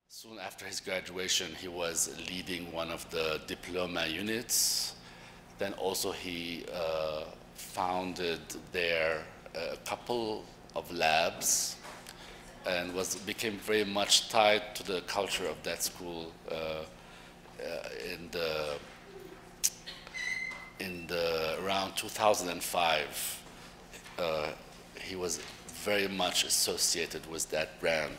Soon after his graduation, he was leading one of the diploma units. Then also he founded there a couple of labs and became very much tied to the culture of that school in the around 2005. He was very much associated with that brand.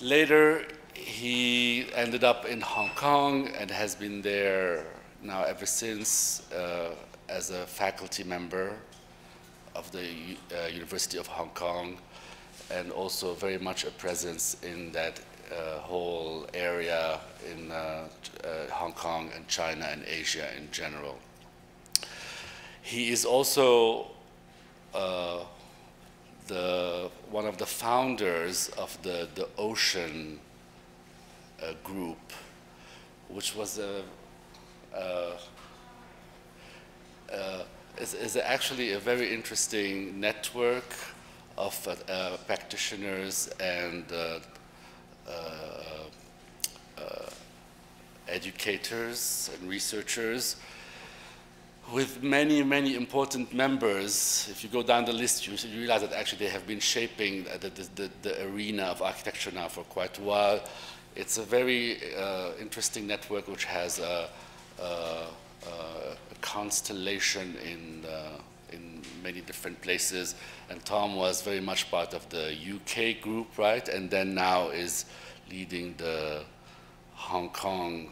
Later, he ended up in Hong Kong and has been there now ever since as a faculty member of the University of Hong Kong, and also very much a presence in that whole area in Hong Kong and China and Asia in general. He is also one of the founders of the OCEAN group, which was is actually a very interesting network of practitioners and educators and researchers, with many, many important members. If you go down the list, you realize that actually they have been shaping the arena of architecture now for quite a while. It's a very interesting network which has a constellation in many different places. And Tom was very much part of the UK group, right? And then now is leading the Hong Kong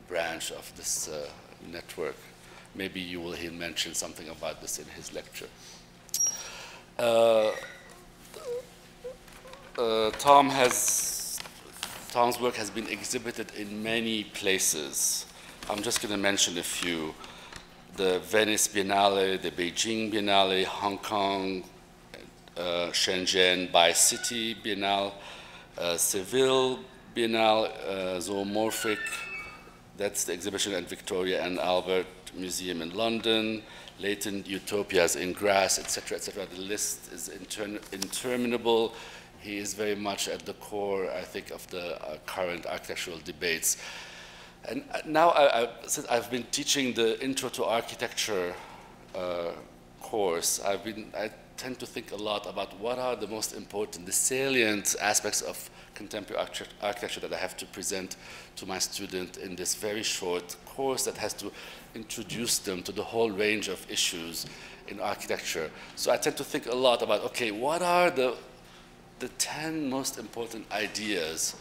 branch of this network. Maybe you will hear mention something about this in his lecture. Tom's work has been exhibited in many places. I'm just going to mention a few. The Venice Biennale, the Beijing Biennale, Hong Kong, Shenzhen Bi-City Biennale, Seville Biennale, Zoomorphic, that's the exhibition at Victoria and Albert Museum in London, Latent Utopias in Grass, etc., etc. The list is interminable. He is very much at the core, I think, of the current architectural debates. And now, since I've been teaching the Intro to Architecture course, I tend to think a lot about what are the most important, the salient aspects of contemporary architecture that I have to present to my student in this very short course that has to introduce them to the whole range of issues in architecture. So I tend to think a lot about, okay, what are the 10 most important ideas?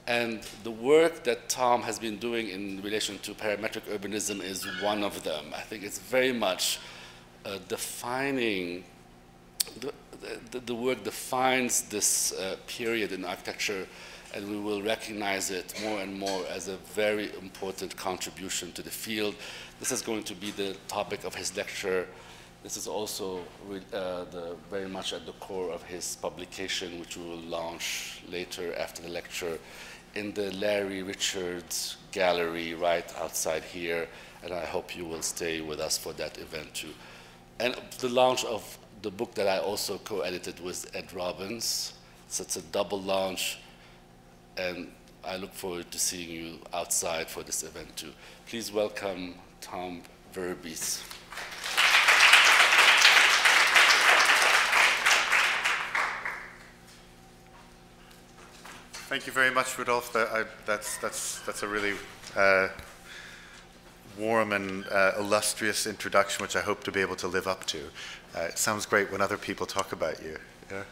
And the work that Tom has been doing in relation to parametric urbanism is one of them. I think it's very much defining, the work defines this period in architecture, and we will recognize it more and more as a very important contribution to the field. This is going to be the topic of his lecture. This is also very much at the core of his publication, which we will launch later after the lecture in the Larry Richards Gallery right outside here, and I hope you will stay with us for that event too. And the launch of the book that I also co-edited with Ed Robbins, so it's a double launch, and I look forward to seeing you outside for this event too. Please welcome Tom Verebes. Thank you very much, Rodolphe. That's a really warm and illustrious introduction, which I hope to be able to live up to. It sounds great when other people talk about you. Yeah?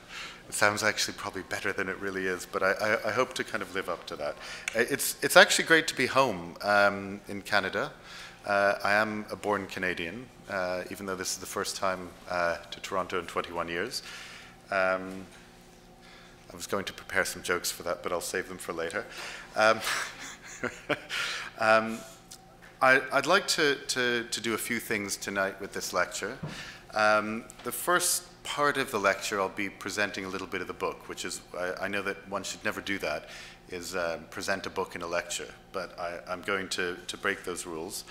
It sounds actually probably better than it really is, but I hope to kind of live up to that. It's actually great to be home in Canada. I am a born Canadian, even though this is the first time to Toronto in 21 years. I was going to prepare some jokes for that, but I'll save them for later. I'd like to do a few things tonight with this lecture. The first part of the lecture, I'll be presenting a little bit of the book, which is, I know that one should never do that, is present a book in a lecture, but I'm going to break those rules.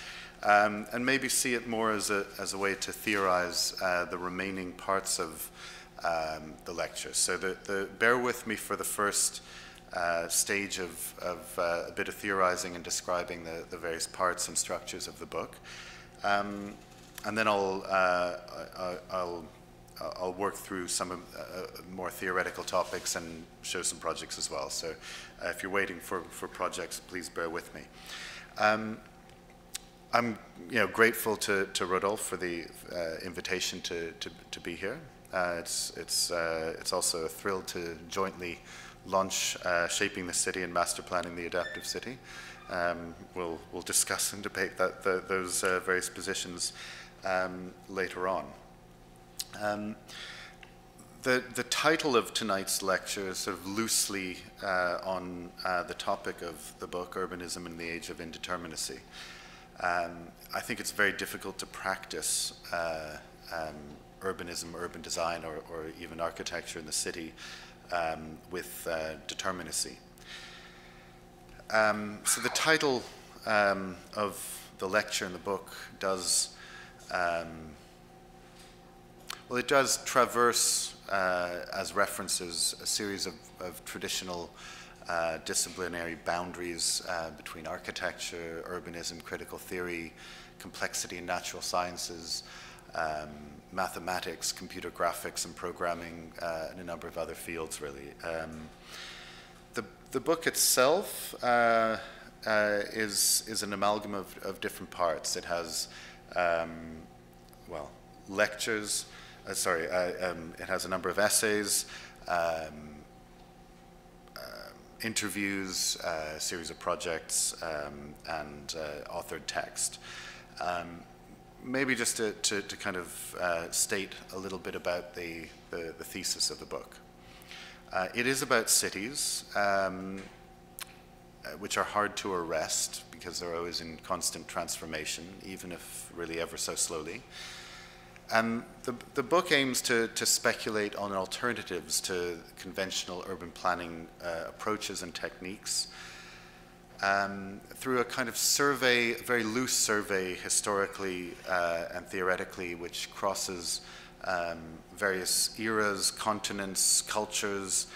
And maybe see it more as a way to theorize the remaining parts of the lecture. So bear with me for the first stage of a bit of theorizing and describing the various parts and structures of the book. And then I'll work through some more theoretical topics and show some projects as well. So if you're waiting for projects, please bear with me. I'm grateful to Rodolphe for the invitation to be here. It's also a thrill to jointly launch Shaping the City and Masterplanning the Adaptive City. We'll discuss and debate those various positions later on. The title of tonight's lecture is sort of loosely on the topic of the book, Urbanism in the Age of Indeterminacy. I think it's very difficult to practice urbanism, urban design, or even architecture in the city with determinacy. So the title of the lecture in the book does, well, it does traverse as references a series of traditional disciplinary boundaries between architecture, urbanism, critical theory, complexity in natural sciences, mathematics, computer graphics and programming, and a number of other fields, really. The book itself is an amalgam of different parts. It has, well, lectures, it has a number of essays, interviews, a series of projects, and authored text. Maybe just to kind of state a little bit about the thesis of the book. It is about cities, which are hard to arrest because they're always in constant transformation, even if really ever so slowly. And the book aims to speculate on alternatives to conventional urban planning approaches and techniques through a kind of survey, a very loose survey historically and theoretically, which crosses various eras, continents, cultures,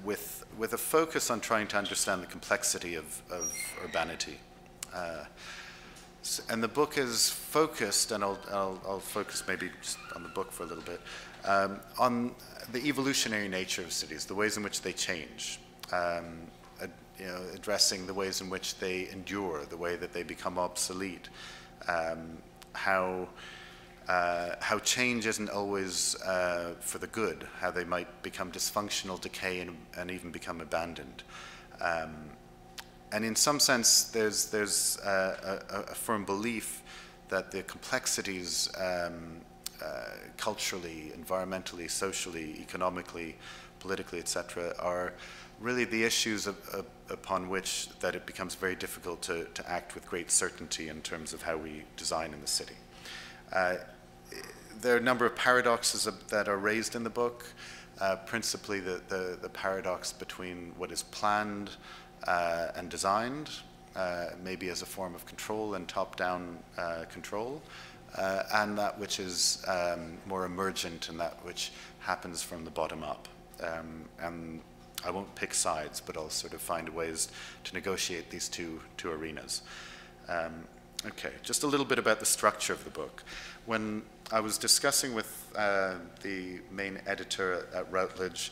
with a focus on trying to understand the complexity of urbanity. And the book is focused, and I'll focus maybe just on the book for a little bit, on the evolutionary nature of cities, the ways in which they change, addressing the ways in which they endure, the way that they become obsolete, how change isn't always for the good, how they might become dysfunctional, decay, and even become abandoned. And in some sense, there's a firm belief that the complexities culturally, environmentally, socially, economically, politically, etc., are really the issues upon which that it becomes very difficult to act with great certainty in terms of how we design in the city. There are a number of paradoxes that are raised in the book, principally the paradox between what is planned and designed, maybe as a form of control and top-down control, and that which is more emergent and that which happens from the bottom up. And I won't pick sides, but I'll sort of find ways to negotiate these two arenas. Okay, just a little bit about the structure of the book. When I was discussing with the main editor at Routledge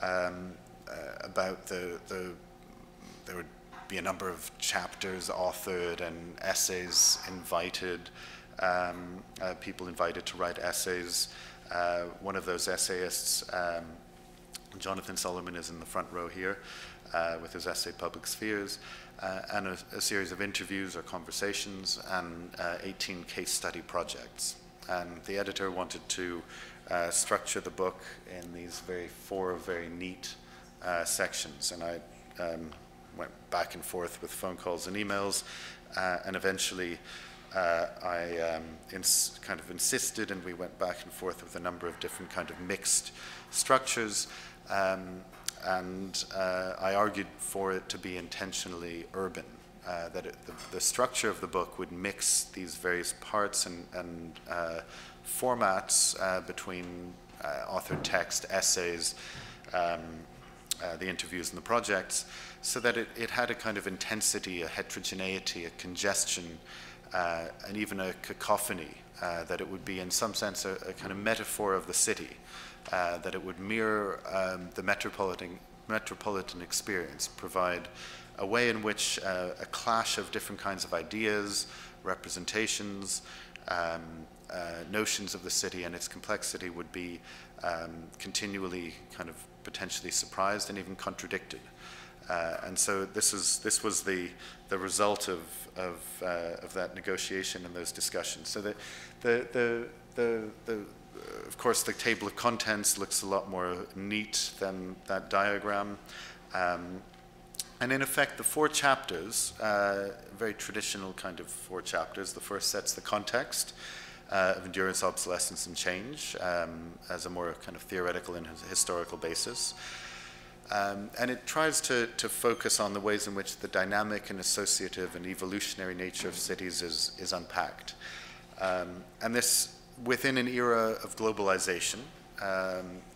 about there would be a number of chapters authored and essays invited, people invited to write essays. One of those essayists, Jonathan Solomon, is in the front row here with his essay Public Spheres, and a series of interviews or conversations and 18 case study projects. And the editor wanted to structure the book in these four very neat sections, and I went back and forth with phone calls and emails, and eventually I kind of insisted, and we went back and forth with a number of different kind of mixed structures, and I argued for it to be intentionally urban, that the structure of the book would mix these various parts and formats between authored text, essays, the interviews and the projects, so that it had a kind of intensity, a heterogeneity, a congestion, and even a cacophony, that it would be in some sense a kind of metaphor of the city, that it would mirror the metropolitan experience, provide a way in which a clash of different kinds of ideas, representations, notions of the city and its complexity would be continually kind of potentially surprised and even contradicted. And so this was the result of that negotiation and those discussions. So of course, the table of contents looks a lot more neat than that diagram. And in effect, the 4 chapters, very traditional kind of 4 chapters. The first sets the context of endurance, obsolescence, and change as a more kind of theoretical and historical basis. And it tries to focus on the ways in which the dynamic and associative and evolutionary nature of cities is unpacked. And this within an era of globalization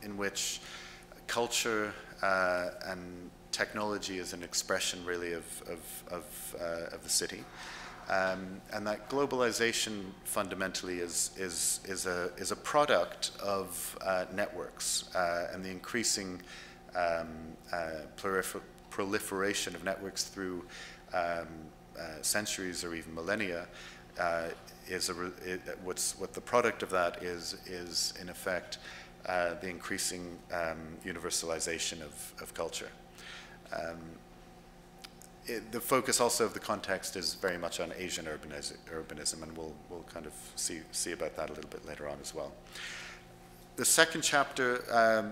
in which culture and technology is an expression really of the city. And that globalization fundamentally is a product of networks and the increasing proliferation of networks through centuries or even millennia what the product of that is in effect the increasing universalization of culture. The focus also of the context is very much on Asian urbanism, and we'll kind of see about that a little bit later on as well. The second chapter,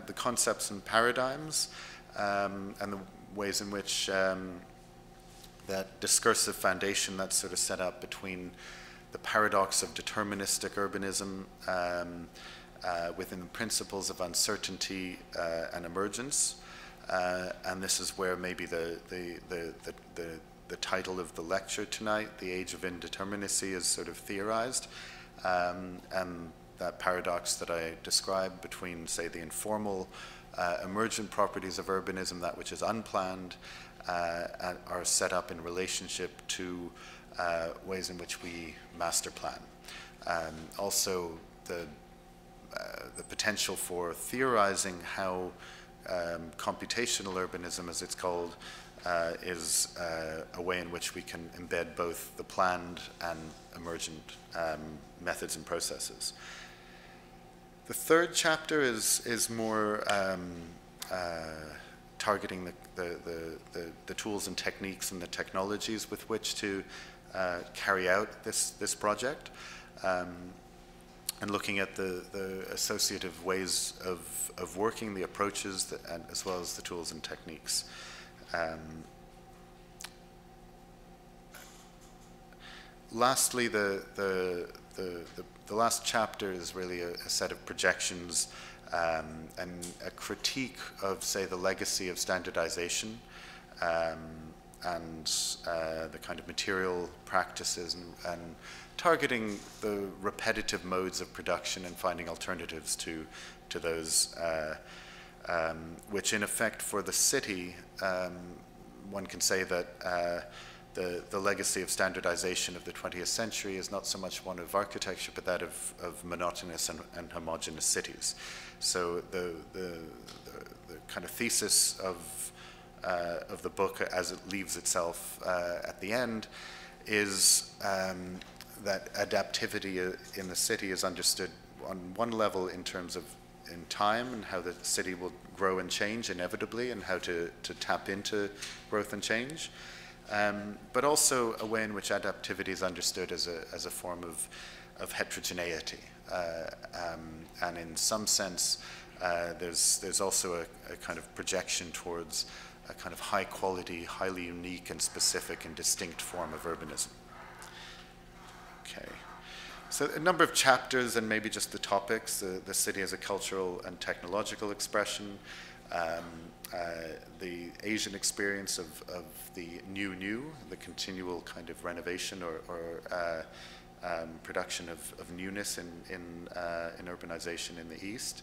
the concepts and paradigms, and the ways in which that discursive foundation that's sort of set up between the paradox of deterministic urbanism within the principles of uncertainty and emergence. And this is where maybe the title of the lecture tonight, The Age of Indeterminacy, is sort of theorized. And that paradox that I described between, say, the informal emergent properties of urbanism, that which is unplanned, are set up in relationship to ways in which we master plan. Also, the potential for theorizing how computational urbanism, as it's called, is a way in which we can embed both the planned and emergent methods and processes. The third chapter is more targeting the tools and techniques and the technologies with which to carry out this project, and looking at the associative ways of working, the approaches, as well as the tools and techniques. Lastly, the last chapter is really a set of projections and a critique of, say, the legacy of standardization and the kind of material practices and targeting the repetitive modes of production and finding alternatives to those, which in effect for the city, one can say that the legacy of standardization of the 20th century is not so much one of architecture, but that of monotonous and homogeneous cities. So the kind of thesis of the book, as it leaves itself at the end, is that adaptivity in the city is understood on one level in terms of in time and how the city will grow and change inevitably and how to tap into growth and change. But also a way in which adaptivity is understood as a form of heterogeneity. And in some sense, there's also a kind of projection towards a kind of high quality, highly unique and specific and distinct form of urbanism. Okay. So a number of chapters and maybe just the topics, the city as a cultural and technological expression, the Asian experience of the new, the continual kind of renovation or production of newness in urbanization in the East,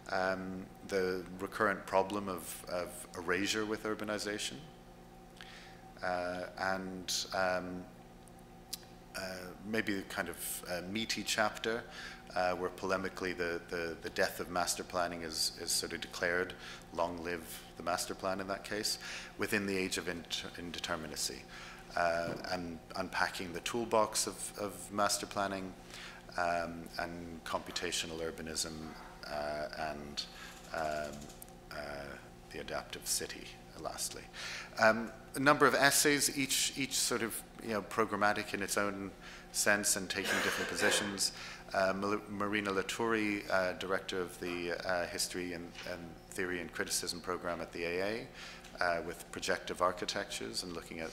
the recurrent problem of erasure with urbanization, and maybe a kind of meaty chapter where polemically the death of master planning is sort of declared, long live the master plan in that case, within the age of indeterminacy, and unpacking the toolbox of master planning, and computational urbanism, and the adaptive city, lastly. A number of essays, each sort of programmatic in its own sense and taking different positions. Marina El-Khoury, director of the History and Theory and Criticism program at the AA, with projective architectures and looking at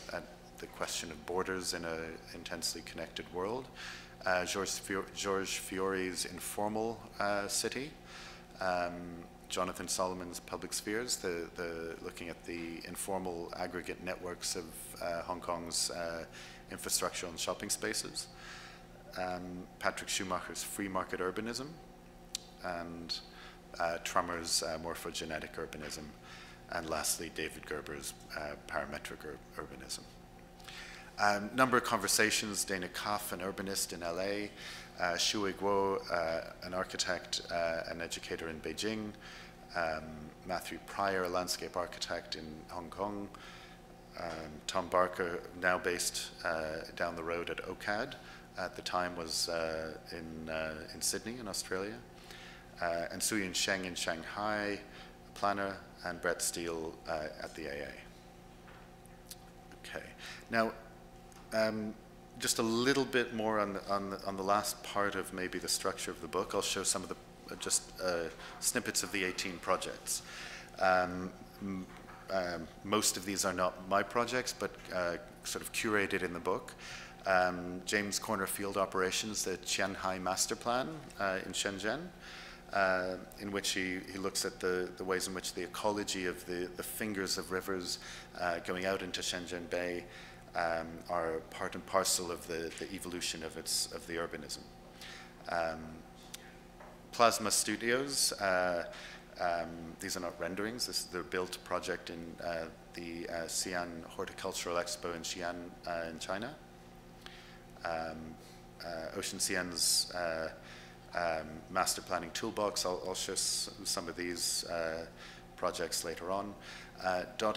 the question of borders in an intensely connected world. Georges Fiore's Informal City. Jonathan Solomon's Public Spheres, looking at the informal aggregate networks of Hong Kong's infrastructure and shopping spaces. Patrick Schumacher's Free Market Urbanism, and Trummer's Morphogenetic Urbanism, and lastly David Gerber's Parametric Urbanism. Number of conversations, Dana Cuff, an urbanist in LA, Shui Guo, an architect and educator in Beijing, Matthew Pryor, a landscape architect in Hong Kong, Tom Barker, now based down the road at OCAD, at the time was in Sydney in Australia, and Suyin Sheng in Shanghai, a planner, and Brett Steele at the AA. Okay, now just a little bit more on the last part of maybe the structure of the book. I'll show some of the snippets of the 18 projects. Most of these are not my projects, but sort of curated in the book. James Corner Field Operations, the Qianhai Master Plan in Shenzhen, in which he looks at the ways in which the ecology of the fingers of rivers going out into Shenzhen Bay are part and parcel of the evolution of the urbanism. Plasma Studios, these are not renderings, this is the built project in the Xi'an Horticultural Expo in Xi'an in China. OCEAN.CN's master planning toolbox, I'll show some of these projects later on.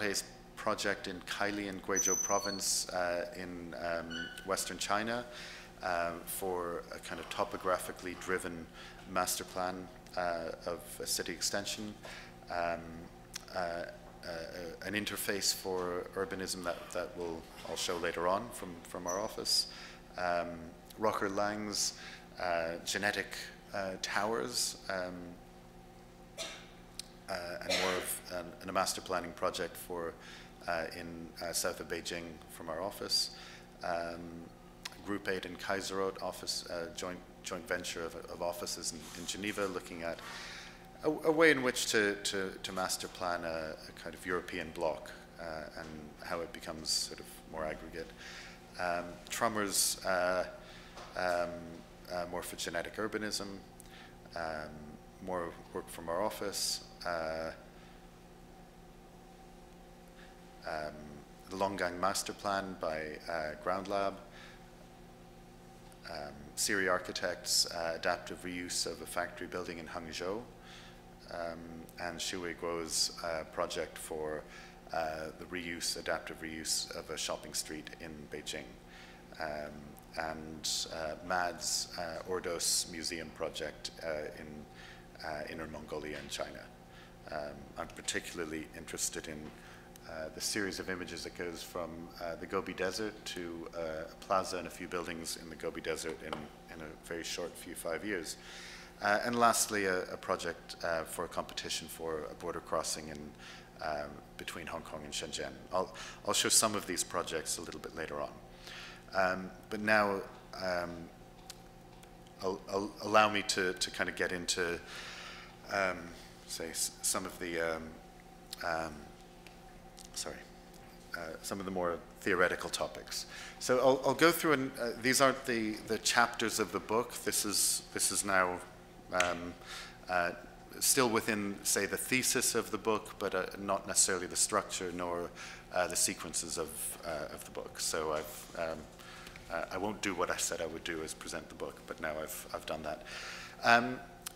.A's project in Kaili in Guizhou province in western China for a kind of topographically driven master plan of a city extension, an interface for urbanism that I'll show later on from our office. Rocker Lang's genetic towers, and more of a master planning project for in south of Beijing from our office. Group 8 in Kaiserot office, joint venture of offices in Geneva, looking at a way in which to master plan a kind of European bloc and how it becomes sort of more aggregate. Trummer's morphogenetic urbanism, more work from our office. The Longgang Master Plan by Ground Lab. Siri Architects, adaptive reuse of a factory building in Hangzhou, and Shui Guo's project for the adaptive reuse of a shopping street in Beijing, and Mad's Ordos Museum project in Inner Mongolia and China. I'm particularly interested in the series of images that goes from the Gobi Desert to a plaza and a few buildings in the Gobi Desert in a very short 5 years. And lastly, a project for a competition for a border crossing between Hong Kong and Shenzhen. I'll show some of these projects a little bit later on. But now, allow me to kind of get into, say, some of the some of the more theoretical topics. So I'll go through, and these aren't the chapters of the book. This is now still within, say, the thesis of the book, but not necessarily the structure nor the sequences of the book. So I won't do what I said I would do, is present the book, but now I've done that.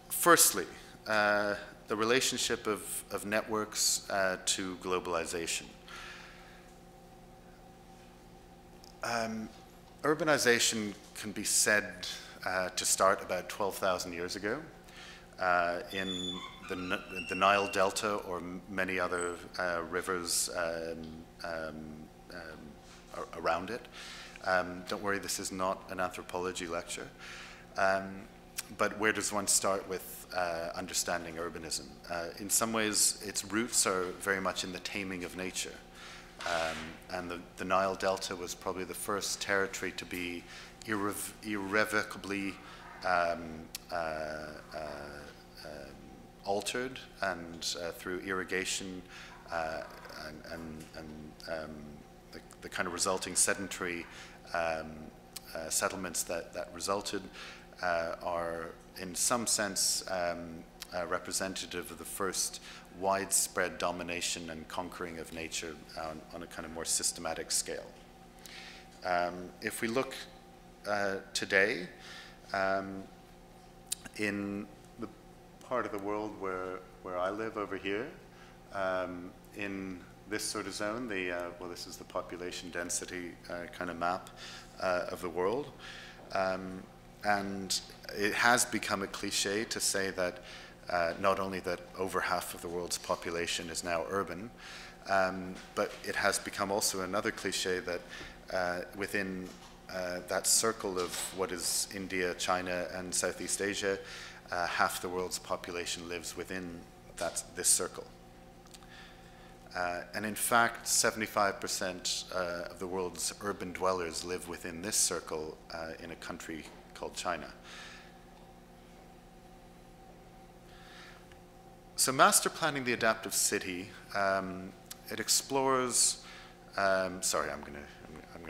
Firstly, the relationship of networks to globalization. Urbanization can be said to start about 12,000 years ago in the Nile Delta or many other rivers around it. Don't worry, this is not an anthropology lecture. But where does one start with understanding urbanism? In some ways, its roots are very much in the taming of nature. And the Nile Delta was probably the first territory to be irrevocably altered, and through irrigation and the kind of resulting sedentary settlements that resulted are in some sense representative of the first widespread domination and conquering of nature on a kind of more systematic scale. If we look today, in the part of the world where I live over here, in this sort of zone, well, this is the population density kind of map of the world. And it has become a cliche to say that not only that over half of the world's population is now urban, but it has become also another cliche that within that circle of what is India, China, and Southeast Asia, half the world's population lives within this circle. And in fact, 75% of the world's urban dwellers live within this circle in a country called China. So Masterplanning the Adaptive City, it explores, sorry, I'm going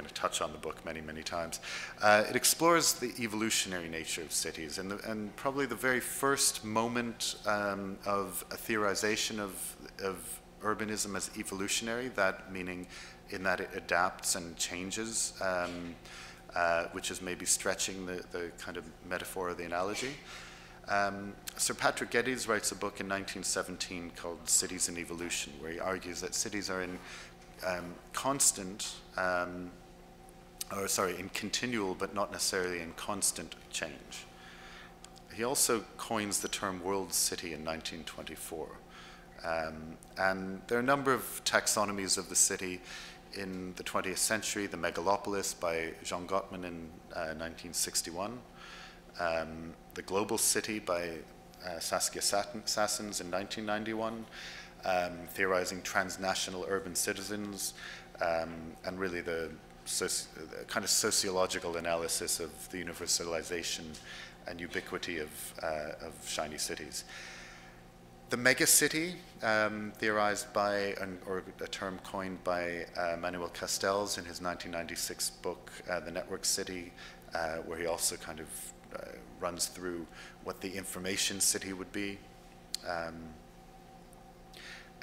to touch on the book many, many times. It explores the evolutionary nature of cities, and probably the very first moment of a theorization of urbanism as evolutionary, that meaning in that it adapts and changes, which is maybe stretching the kind of metaphor or the analogy. Sir Patrick Geddes writes a book in 1917 called Cities in Evolution, where he argues that cities are in in continual but not necessarily in constant change. He also coins the term world city in 1924. And there are a number of taxonomies of the city in the 20th century: the megalopolis by Jean Gottman in 1961, the global city by Saskia Sassens in 1991, theorizing transnational urban citizens, and really the kind of sociological analysis of the universalization and ubiquity of shiny cities. The megacity, theorized by, or a term coined by Manuel Castells in his 1996 book, The Network City, where he also kind of runs through what the information city would be.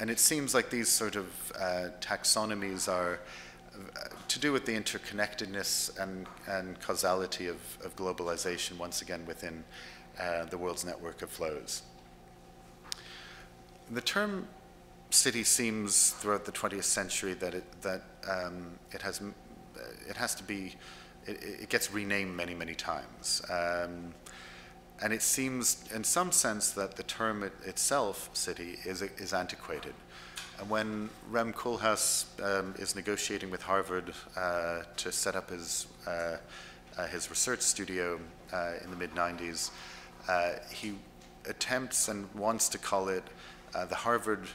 And it seems like these sort of taxonomies are to do with the interconnectedness and causality of globalization, once again within the world's network of flows. The term city seems throughout the 20th century that it gets renamed many, many times. And it seems, in some sense, that the term itself, city, is antiquated. And when Rem Koolhaas is negotiating with Harvard to set up his research studio in the mid-90s, he attempts and wants to call it the Harvard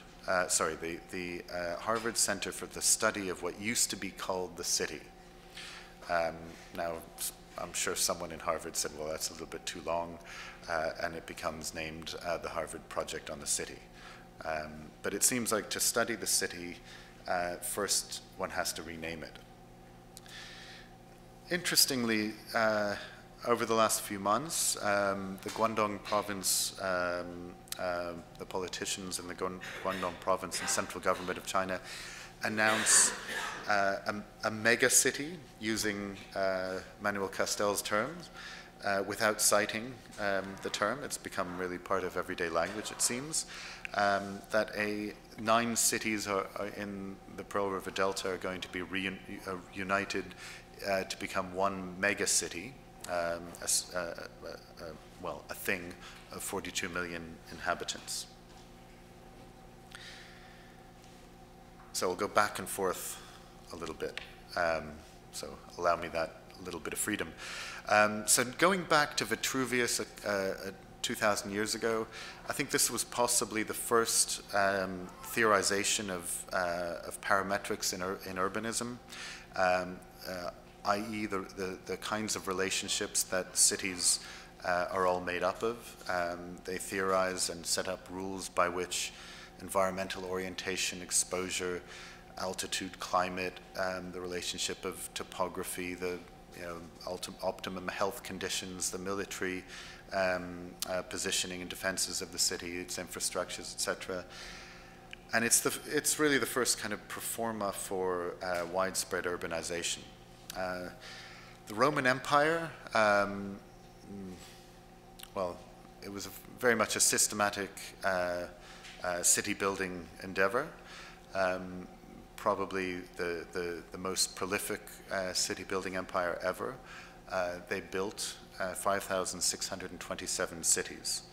Center for the Study of what used to be called the City. Now, I'm sure someone in Harvard said, well, that's a little bit too long, and it becomes named the Harvard Project on the City. But it seems like to study the city, first one has to rename it. Interestingly, over the last few months, the Guangdong province the politicians in the Guangdong province and central government of China announce a mega city using Manuel Castell's terms without citing the term. It's become really part of everyday language, it seems. That 9 cities are in the Pearl River Delta are going to be united to become one mega city, well, a thing of 42 million inhabitants. So we'll go back and forth a little bit. So allow me that little bit of freedom. So going back to Vitruvius 2,000 years ago, I think this was possibly the first theorization of parametrics in urbanism, i.e. the kinds of relationships that cities are all made up of. They theorize and set up rules by which environmental orientation, exposure, altitude, climate, the relationship of topography, the optimum health conditions, the military positioning and defenses of the city, its infrastructures, etc. And it's really the first kind of pro forma for widespread urbanization. The Roman Empire, well, it was very much a systematic city building endeavor. Probably the most prolific city building empire ever. They built 5,627 cities.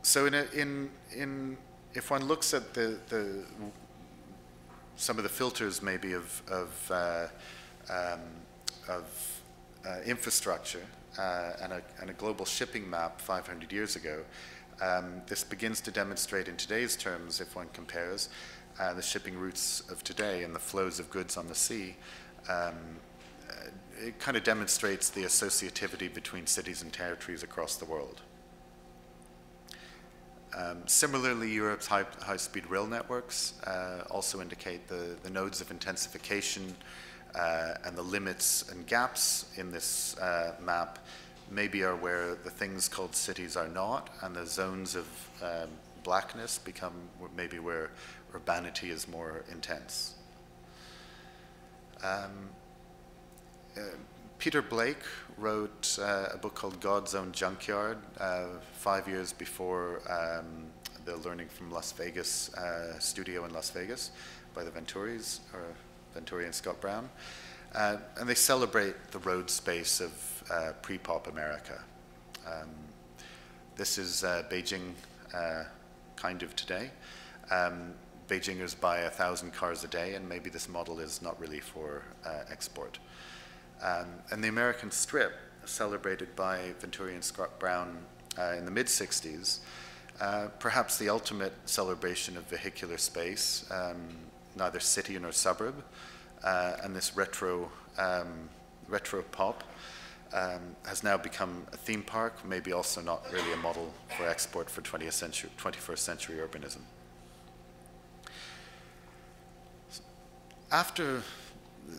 So if one looks at some of the filters maybe of infrastructure and a global shipping map 500 years ago, this begins to demonstrate in today's terms, if one compares the shipping routes of today and the flows of goods on the sea, it kind of demonstrates the associativity between cities and territories across the world. Similarly, Europe's high-speed rail networks also indicate the nodes of intensification and the limits and gaps in this map maybe are where the things called cities are not, and the zones of blackness become maybe where urbanity is more intense. Peter Blake wrote a book called God's Own Junkyard 5 years before the Learning from Las Vegas studio in Las Vegas by the Venturis, or Venturi and Scott Brown. And they celebrate the road space of pre-pop America. This is Beijing kind of today. Beijingers buy 1,000 cars a day, and maybe this model is not really for export. And the American strip, celebrated by Venturi and Scott Brown in the mid-60s, perhaps the ultimate celebration of vehicular space, neither city nor suburb, and this retro pop has now become a theme park, maybe also not really a model for export for 21st century urbanism. After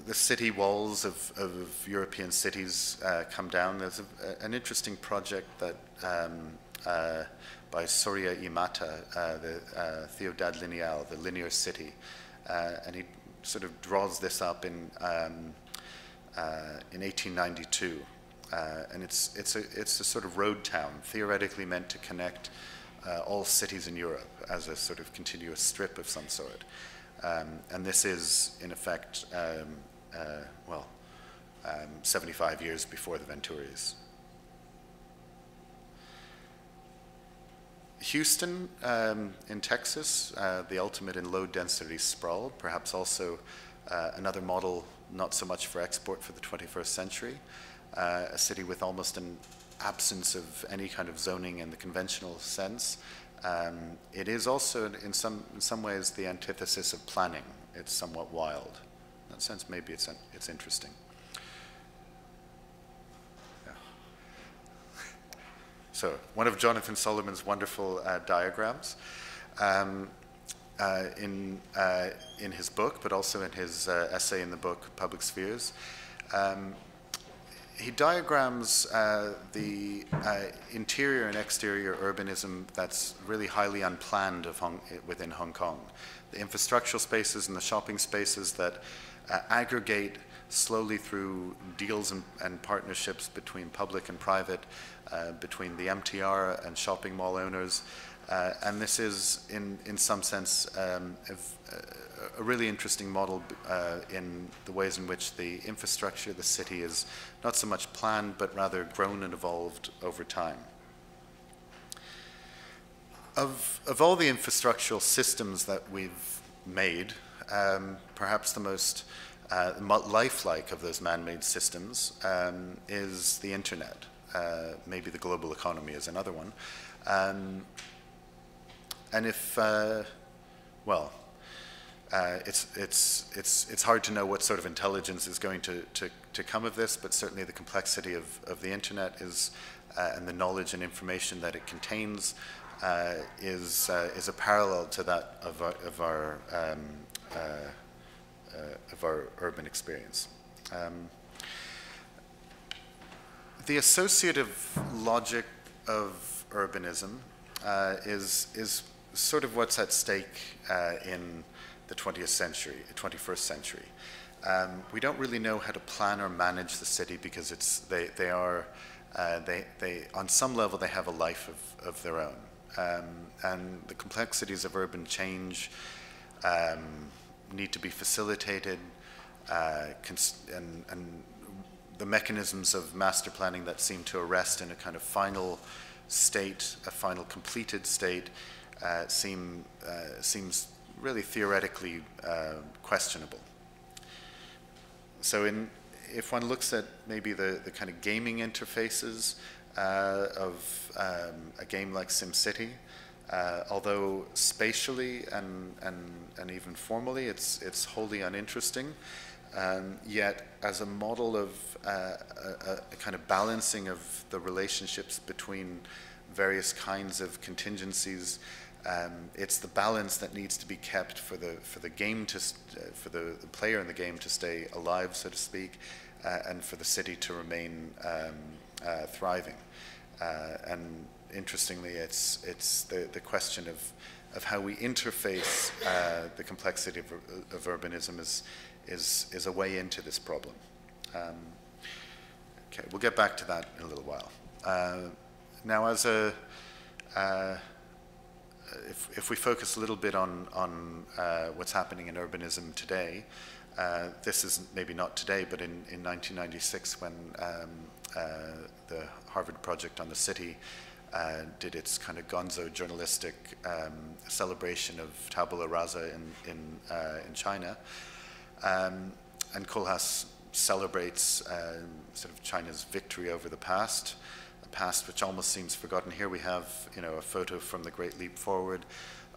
the city walls of European cities come down, there's an interesting project that by Soria Imata, the Ciudad Lineal, the linear city, and he sort of draws this up in 1892, and it's a sort of road town, theoretically meant to connect all cities in Europe as a sort of continuous strip of some sort. And this is, in effect, 75 years before the Venturis. Houston in Texas, the ultimate in low-density sprawl, perhaps also another model not so much for export for the 21st century, a city with almost an absence of any kind of zoning in the conventional sense. It is also, in some ways, the antithesis of planning. It's somewhat wild. In that sense, maybe it's interesting. Yeah. So, one of Jonathan Solomon's wonderful diagrams in his book, but also in his essay in the book Public Spheres. he diagrams the interior and exterior urbanism that's really highly unplanned within Hong Kong. The infrastructural spaces and the shopping spaces that aggregate slowly through deals and partnerships between public and private, between the MTR and shopping mall owners. And this is, in some sense, a really interesting model in the ways in which the infrastructure of the city is not so much planned, but rather grown and evolved over time. Of all the infrastructural systems that we've made, perhaps the most lifelike of those man-made systems is the internet. Maybe the global economy is another one. And if, well, it's hard to know what sort of intelligence is going to come of this, but certainly the complexity of the internet is, and the knowledge and information that it contains is a parallel to that of our urban experience. The associative logic of urbanism is sort of what's at stake in the 21st century. We don't really know how to plan or manage the city because they on some level they have a life of their own, and the complexities of urban change need to be facilitated, and the mechanisms of master planning that seem to arrest in a kind of final state, a final completed state, seems really theoretically questionable. So if one looks at maybe the kind of gaming interfaces of a game like SimCity, although spatially and even formally it's wholly uninteresting, yet as a model of a kind of balancing of the relationships between various kinds of contingencies, it's the balance that needs to be kept for the game for the player in the game to stay alive, so to speak, and for the city to remain thriving. And interestingly, it's the question of how we interface the complexity of urbanism is a way into this problem. Okay, we'll get back to that in a little while. Now, as if we focus a little bit on what's happening in urbanism today, this is maybe not today, but in 1996 when the Harvard Project on the City did its kind of gonzo journalistic celebration of tabula rasa in China, and Koolhaas celebrates sort of China's victory over the past, a past which almost seems forgotten. Here we have, a photo from the Great Leap Forward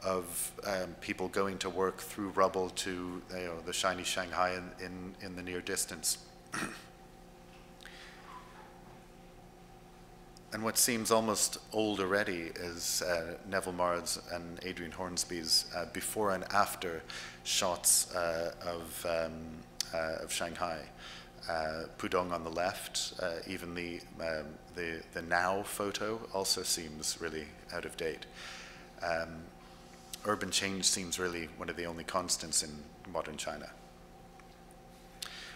of people going to work through rubble to the shiny Shanghai in the near distance. And what seems almost old already is Neville Mard's and Adrian Hornsby's before and after shots of Shanghai. Pudong on the left, even the now photo also seems really out of date. Urban change seems really one of the only constants in modern China.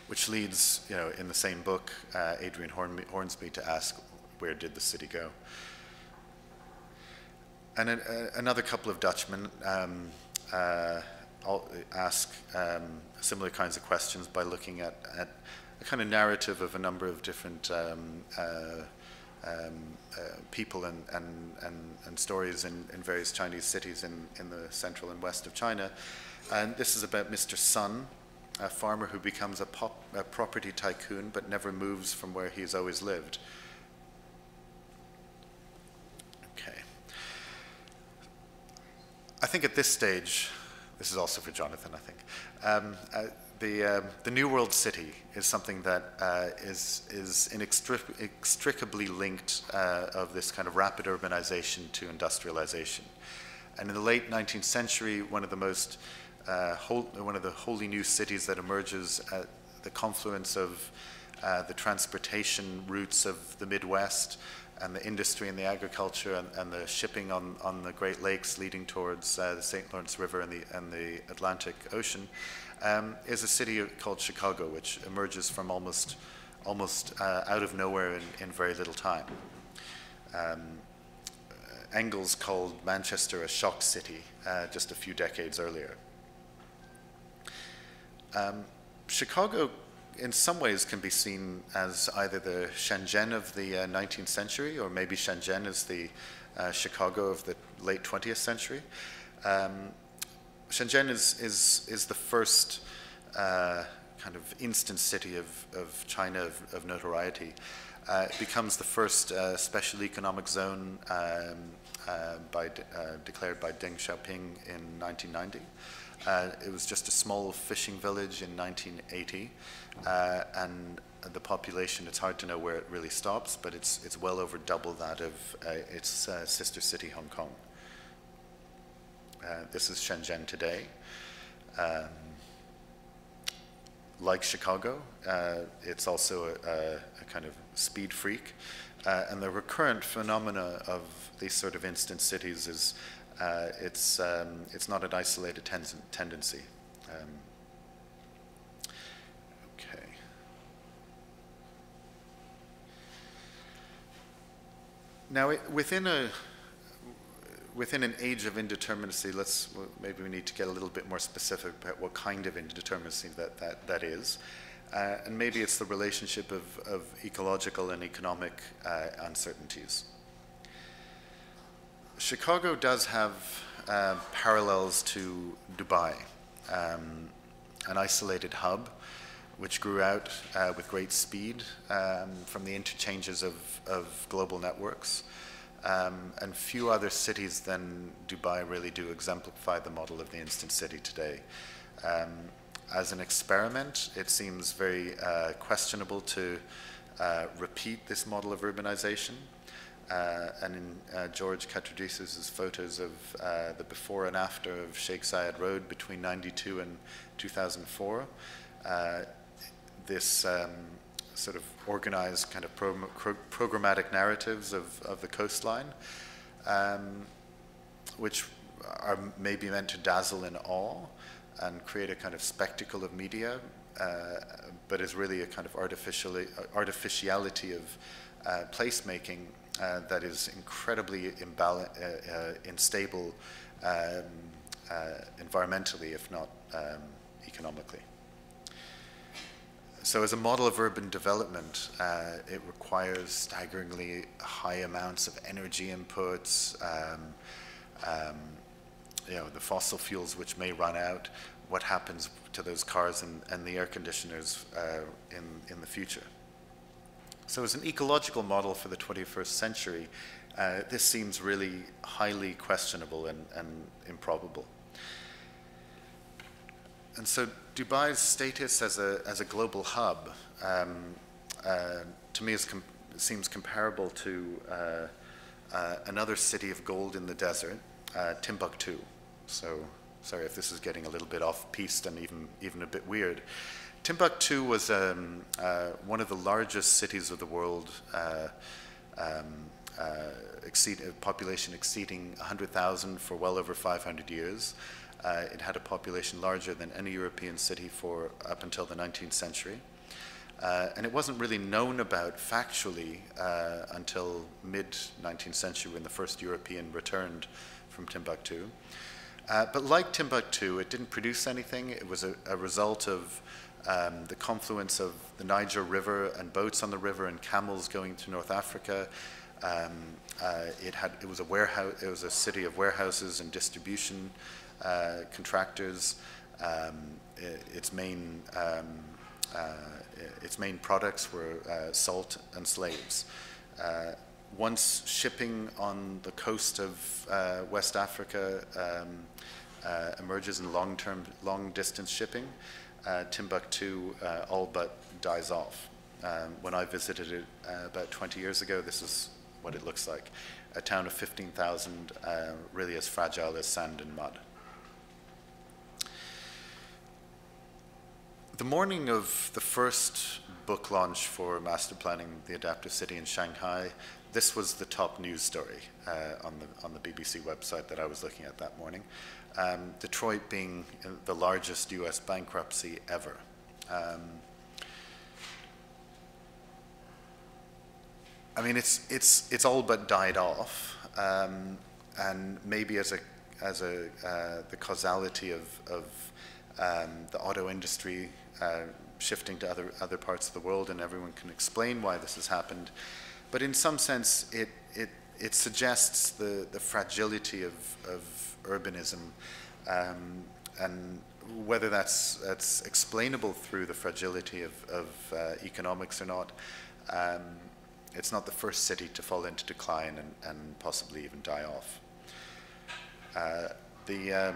Which leads, in the same book, Adrian Hornsby to ask, where did the city go? And another couple of Dutchmen ask similar kinds of questions by looking at a kind of narrative of a number of different people and stories in various Chinese cities in the central and west of China. And this is about Mr. Sun, a farmer who becomes a property tycoon but never moves from where he's always lived. Okay. I think at this stage, this is also for Jonathan, I think, the New World City is something that is inextricably linked of this kind of rapid urbanization to industrialization. And in the late 19th century, one of the wholly new cities that emerges at the confluence of the transportation routes of the Midwest, and the industry and the agriculture and the shipping on the Great Lakes leading towards the St. Lawrence River and the Atlantic Ocean, is a city called Chicago, which emerges from almost out of nowhere in very little time. Engels called Manchester a shock city just a few decades earlier. Chicago, in some ways, can be seen as either the Shenzhen of the 19th century, or maybe Shenzhen is the Chicago of the late 20th century. Shenzhen is the first kind of instant city of China of notoriety. It becomes the first special economic zone declared by Deng Xiaoping in 1990. It was just a small fishing village in 1980, and the population, it's hard to know where it really stops, but it's well over double that of its sister city, Hong Kong. This is Shenzhen today. Like Chicago, it's also a kind of speed freak, and the recurrent phenomena of these sort of instant cities is it's not an isolated tendency. Okay. Now, within an age of indeterminacy, maybe we need to get a little bit more specific about what kind of indeterminacy that is. And maybe it's the relationship of ecological and economic uncertainties. Chicago does have parallels to Dubai, an isolated hub which grew out with great speed from the interchanges of global networks. And few other cities than Dubai really do exemplify the model of the instant city today. As an experiment, it seems very questionable to repeat this model of urbanization. And in George Katridis' photos of the before and after of Sheikh Zayed Road between 92 and 2004, this sort of organized kind of programmatic narratives of the coastline, which are maybe meant to dazzle in awe and create a kind of spectacle of media, but is really a kind of artificiality of placemaking that is incredibly unstable environmentally, if not economically. So as a model of urban development, it requires staggeringly high amounts of energy inputs, the fossil fuels which may run out, what happens to those cars and the air conditioners in the future. So as an ecological model for the 21st century, this seems really highly questionable and improbable. And so Dubai's status as a global hub, to me, seems comparable to another city of gold in the desert, Timbuktu. So, sorry if this is getting a little bit off-piste and even a bit weird. Timbuktu was one of the largest cities of the world, population exceeding 100,000 for well over 500 years. It had a population larger than any European city up until the 19th century. And it wasn't really known about factually until mid-19th century when the first European returned from Timbuktu. But like Timbuktu, it didn't produce anything. It was a result of the confluence of the Niger River and boats on the river and camels going to North Africa. It was a warehouse. It was a city of warehouses and distribution contractors. Its main products were salt and slaves. Once shipping on the coast of West Africa emerges in long-distance shipping, Timbuktu all but dies off. When I visited it about 20 years ago, this is what it looks like. A town of 15,000, really as fragile as sand and mud. the morning of the first book launch for Masterplanning the Adaptive City in Shanghai, this was the top news story on the BBC website that I was looking at that morning. Detroit being the largest US bankruptcy ever. I mean, it's all but died off, and maybe as the causality of the auto industry shifting to other parts of the world, and everyone can explain why this has happened. But in some sense, it suggests the fragility of urbanism, and whether that's explainable through the fragility of economics or not. It's not the first city to fall into decline and possibly even die off. The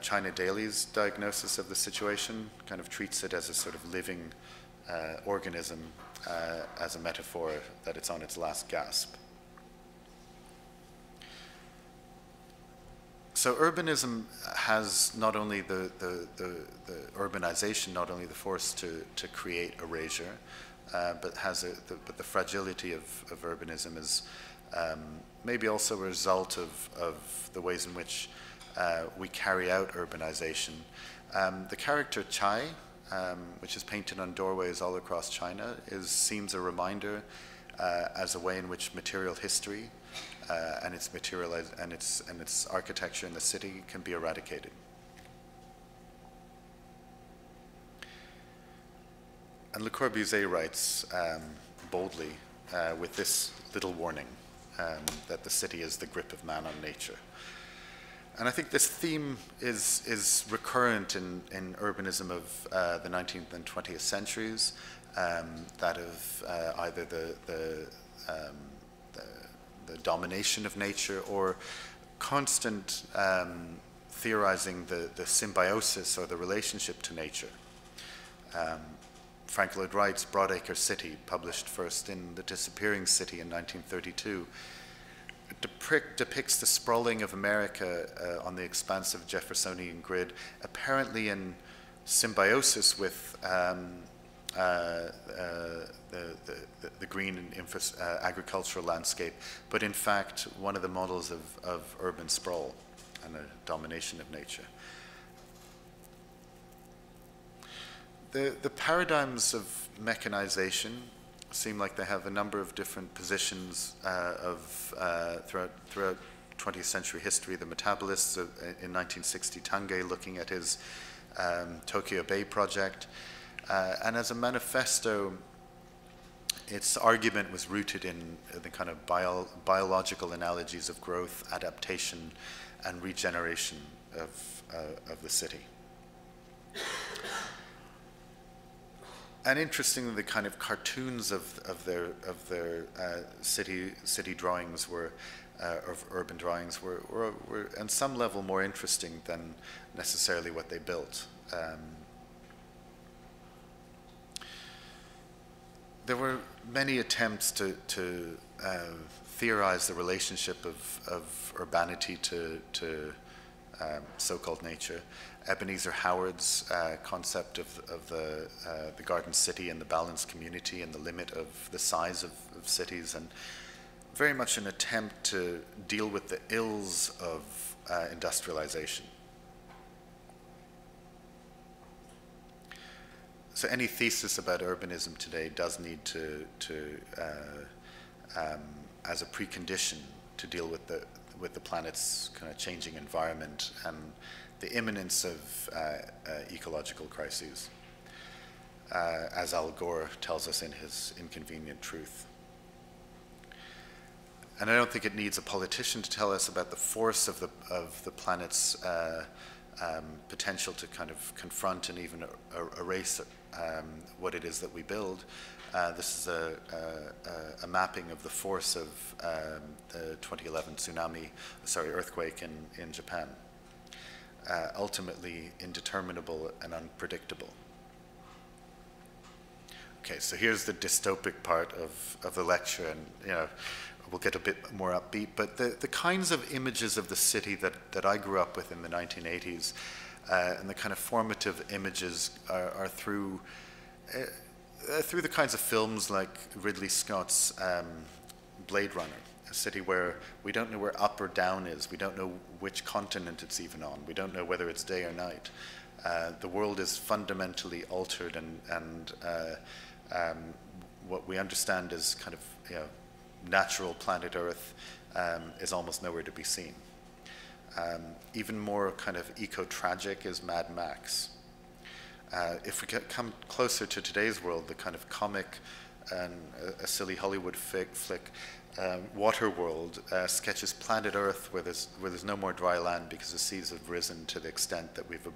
China Daily's diagnosis of the situation kind of treats it as a sort of living organism, as a metaphor that it's on its last gasp. So urbanism has not only the urbanization, not only the force to create erasure, but has but the fragility of urbanism is maybe also a result of the ways in which we carry out urbanization. The character Chai, which is painted on doorways all across China, seems a reminder as a way in which material history and its architecture in the city can be eradicated. And Le Corbusier writes boldly with this little warning that the city is the grip of man on nature. And I think this theme is recurrent in urbanism of the 19th and 20th centuries, that of either the domination of nature or constant theorizing the symbiosis or the relationship to nature. Frank Lloyd Wright's Broadacre City, published first in The Disappearing City in 1932, depicts the sprawling of America on the expansive Jeffersonian grid, apparently in symbiosis with the green and agricultural landscape, but in fact one of the models of urban sprawl and a domination of nature. The paradigms of mechanization seem like they have a number of different positions throughout 20th century history. The metabolists in 1960, Tange looking at his Tokyo Bay project, and as a manifesto, its argument was rooted in the kind of biological analogies of growth, adaptation, and regeneration of the city. And interestingly, the kind of cartoons of their city drawings of urban drawings were on some level more interesting than necessarily what they built. There were many attempts to theorize the relationship of urbanity to so-called nature. Ebenezer Howard's concept of the garden city and the balanced community and the limit of the size of cities, and very much an attempt to deal with the ills of industrialization. So any thesis about urbanism today does need to as a precondition to deal with the planet's kind of changing environment and the imminence of ecological crises, as Al Gore tells us in his Inconvenient Truth. And I don't think it needs a politician to tell us about the force of the planet's potential to kind of confront and even erase what it is that we build. This is a mapping of the force of the 2011 earthquake in Japan. Ultimately indeterminable and unpredictable. Okay, so here's the dystopic part of the lecture, and we'll get a bit more upbeat, but the kinds of images of the city that I grew up with in the 1980s and the kind of formative images are through the kinds of films like Ridley Scott's Blade Runner, a city where we don't know where up or down is, we don't know which continent it's even on, we don't know whether it's day or night. The world is fundamentally altered, and what we understand as kind of natural planet Earth is almost nowhere to be seen. Even more kind of eco-tragic is Mad Max. If we come closer to today's world, the kind of comic and a silly Hollywood flick, Waterworld sketches planet Earth where there's no more dry land because the seas have risen to the extent that we've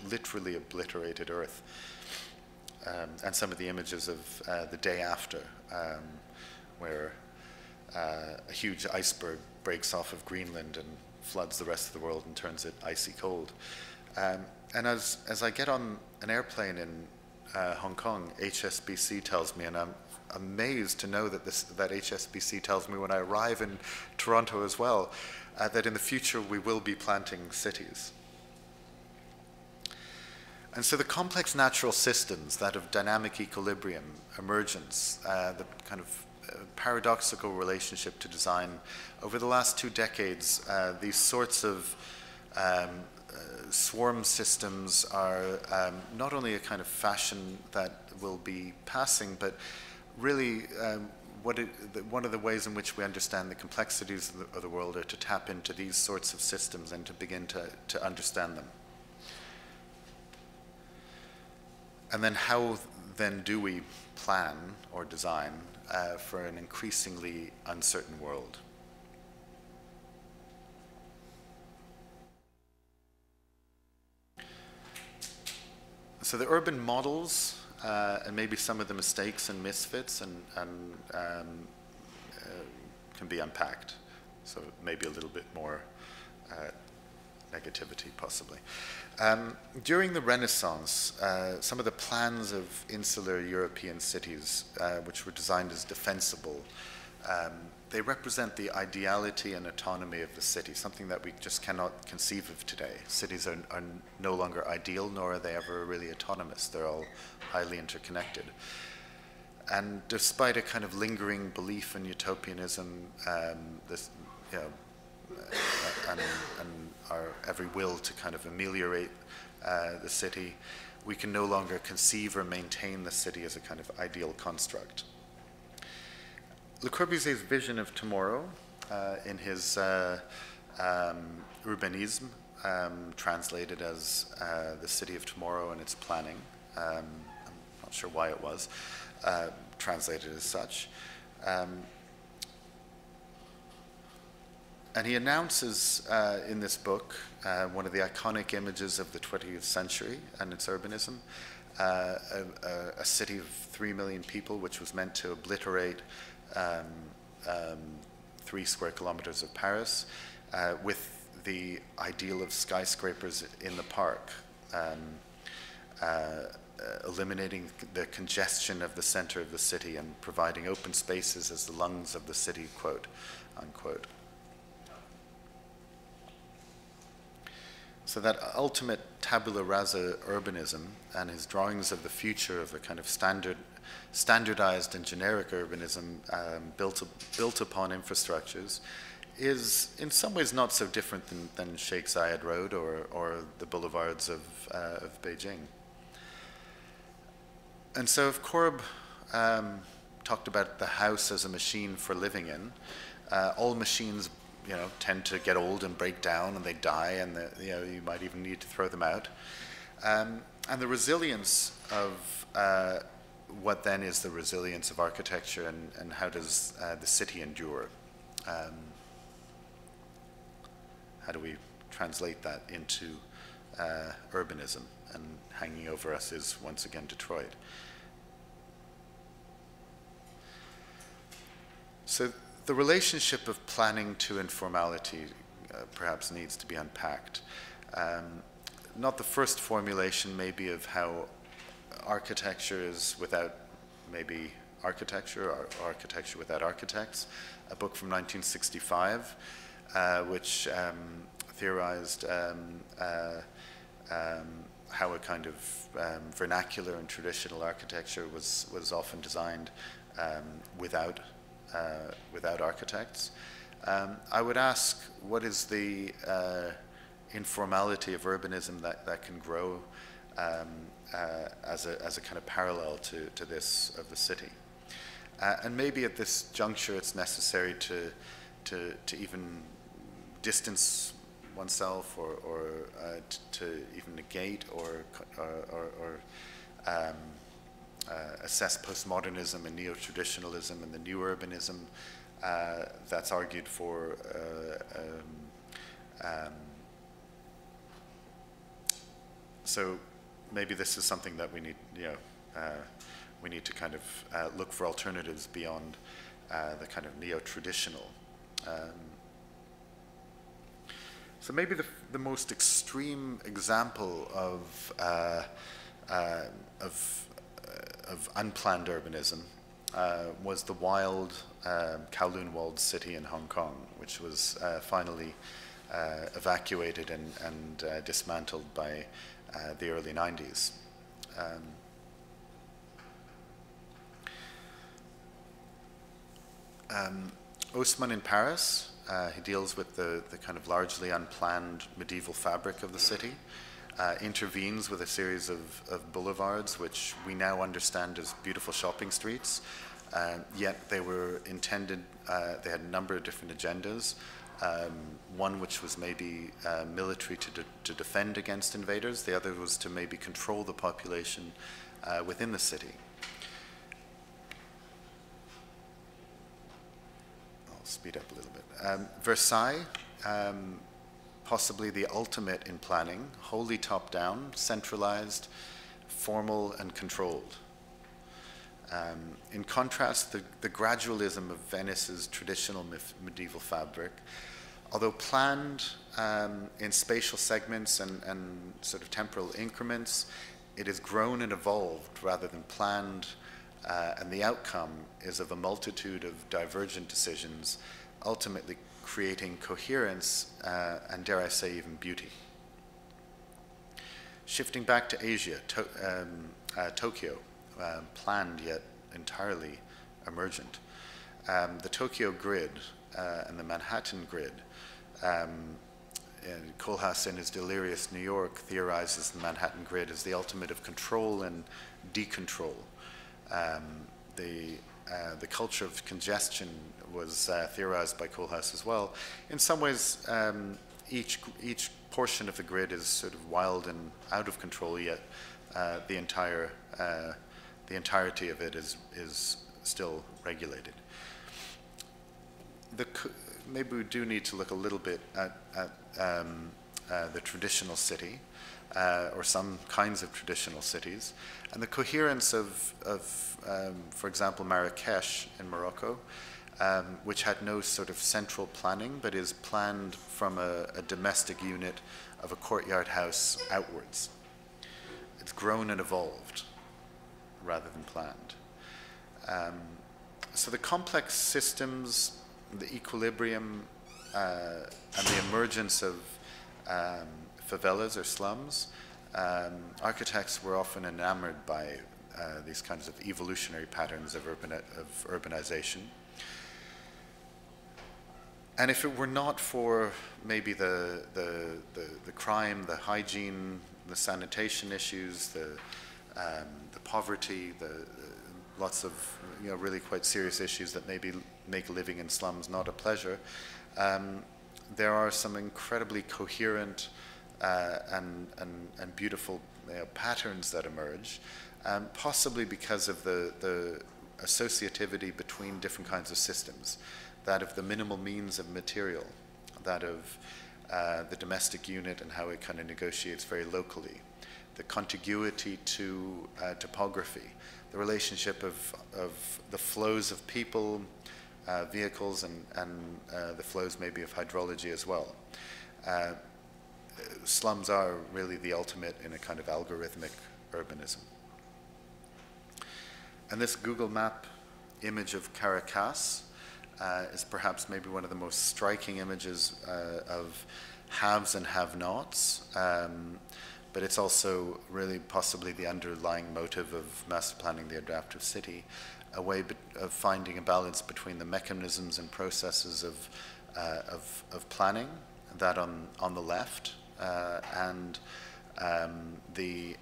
literally obliterated Earth. And some of the images of the day after, where a huge iceberg breaks off of Greenland and floods the rest of the world and turns it icy cold. And as I get on an airplane in Hong Kong, HSBC tells me, and I'm amazed to know that that HSBC tells me when I arrive in Toronto as well, that in the future we will be planting cities. And so the complex natural systems, that of dynamic equilibrium, emergence, the kind of paradoxical relationship to design, over the last 2 decades, these sorts of swarm systems are not only a kind of fashion that will be passing, but really one of the ways in which we understand the complexities of the world are to tap into these sorts of systems and to begin to understand them. And then how then do we plan or design for an increasingly uncertain world? So the urban models and maybe some of the mistakes and misfits can be unpacked. So maybe a little bit more negativity possibly. During the Renaissance, some of the plans of insular European cities, which were designed as defensible, they represent the ideality and autonomy of the city, something that we just cannot conceive of today. Cities are no longer ideal, nor are they ever really autonomous. They're all highly interconnected. And despite a kind of lingering belief in utopianism, and our every will to kind of ameliorate the city, we can no longer conceive or maintain the city as a kind of ideal construct. Le Corbusier's vision of tomorrow, in his Urbanism, translated as the city of tomorrow and its planning, I'm not sure why it was translated as such, and he announces in this book one of the iconic images of the 20th century and its urbanism, a city of 3 million people, which was meant to obliterate 3 square kilometers of Paris, with the ideal of skyscrapers in the park, eliminating the congestion of the center of the city and providing open spaces as the lungs of the city, quote, unquote. So that ultimate tabula rasa urbanism and his drawings of the future of a kind of standardized and generic urbanism built upon infrastructures is in some ways not so different than Sheikh Zayed Road or the boulevards of Beijing. And so if Corb talked about the house as a machine for living in, all machines tend to get old and break down and they die, and you might even need to throw them out. And the resilience of what then is the resilience of architecture, and how does the city endure? How do we translate that into urbanism? And hanging over us is once again Detroit. So the relationship of planning to informality perhaps needs to be unpacked. Not the first formulation maybe of how architecture is without maybe architecture, or architecture without architects, a book from 1965, which theorized how a kind of vernacular and traditional architecture was often designed without architects. I would ask, what is the informality of urbanism that can grow as a kind of parallel to this of the city? And maybe at this juncture it's necessary to even distance oneself or to even negate or assess postmodernism and neo-traditionalism and the new urbanism that's argued for so maybe this is something that we need, we need to kind of look for alternatives beyond the kind of neo-traditional. So maybe the most extreme example of unplanned urbanism was the wild Kowloon-walled city in Hong Kong, which was finally evacuated and dismantled by the early 90s. Haussmann in Paris, he deals with the kind of largely unplanned medieval fabric of the city, intervenes with a series of boulevards, which we now understand as beautiful shopping streets, yet they were intended, they had a number of different agendas. One which was maybe military to defend against invaders, the other was to maybe control the population within the city. I'll speed up a little bit. Versailles, possibly the ultimate in planning, wholly top-down, centralized, formal, and controlled. In contrast, the gradualism of Venice's traditional medieval fabric, although planned in spatial segments and sort of temporal increments, it has grown and evolved rather than planned, and the outcome is of a multitude of divergent decisions, ultimately creating coherence and, dare I say, even beauty. Shifting back to Asia, Tokyo, planned yet entirely emergent. The Tokyo grid and the Manhattan grid, Kohlhaas in his Delirious New York theorizes the Manhattan grid as the ultimate of control and decontrol. The culture of congestion was theorized by Kohlhaas as well. In some ways, each portion of the grid is sort of wild and out of control, yet the entirety of it is still regulated. Maybe we do need to look a little bit at the traditional city, or some kinds of traditional cities, and the coherence of for example, Marrakesh in Morocco, which had no sort of central planning, but is planned from a domestic unit of a courtyard house outwards. It's grown and evolved rather than planned. So the complex systems, the equilibrium, and the emergence of favelas or slums, architects were often enamored by these kinds of evolutionary patterns of urbanization. And if it were not for maybe the crime, the hygiene, the sanitation issues, the poverty, lots of really quite serious issues that maybe make living in slums not a pleasure, there are some incredibly coherent and beautiful patterns that emerge, possibly because of the associativity between different kinds of systems, that of the minimal means of material, that of the domestic unit and how it kind of negotiates very locally, the contiguity to topography, the relationship of the flows of people, vehicles, and the flows maybe of hydrology as well. Slums are really the ultimate in a kind of algorithmic urbanism. And this Google Map image of Caracas is perhaps maybe one of the most striking images of haves and have-nots, but it's also really possibly the underlying motive of Masterplanning the Adaptive City, a way of finding a balance between the mechanisms and processes of planning, that on the left, and the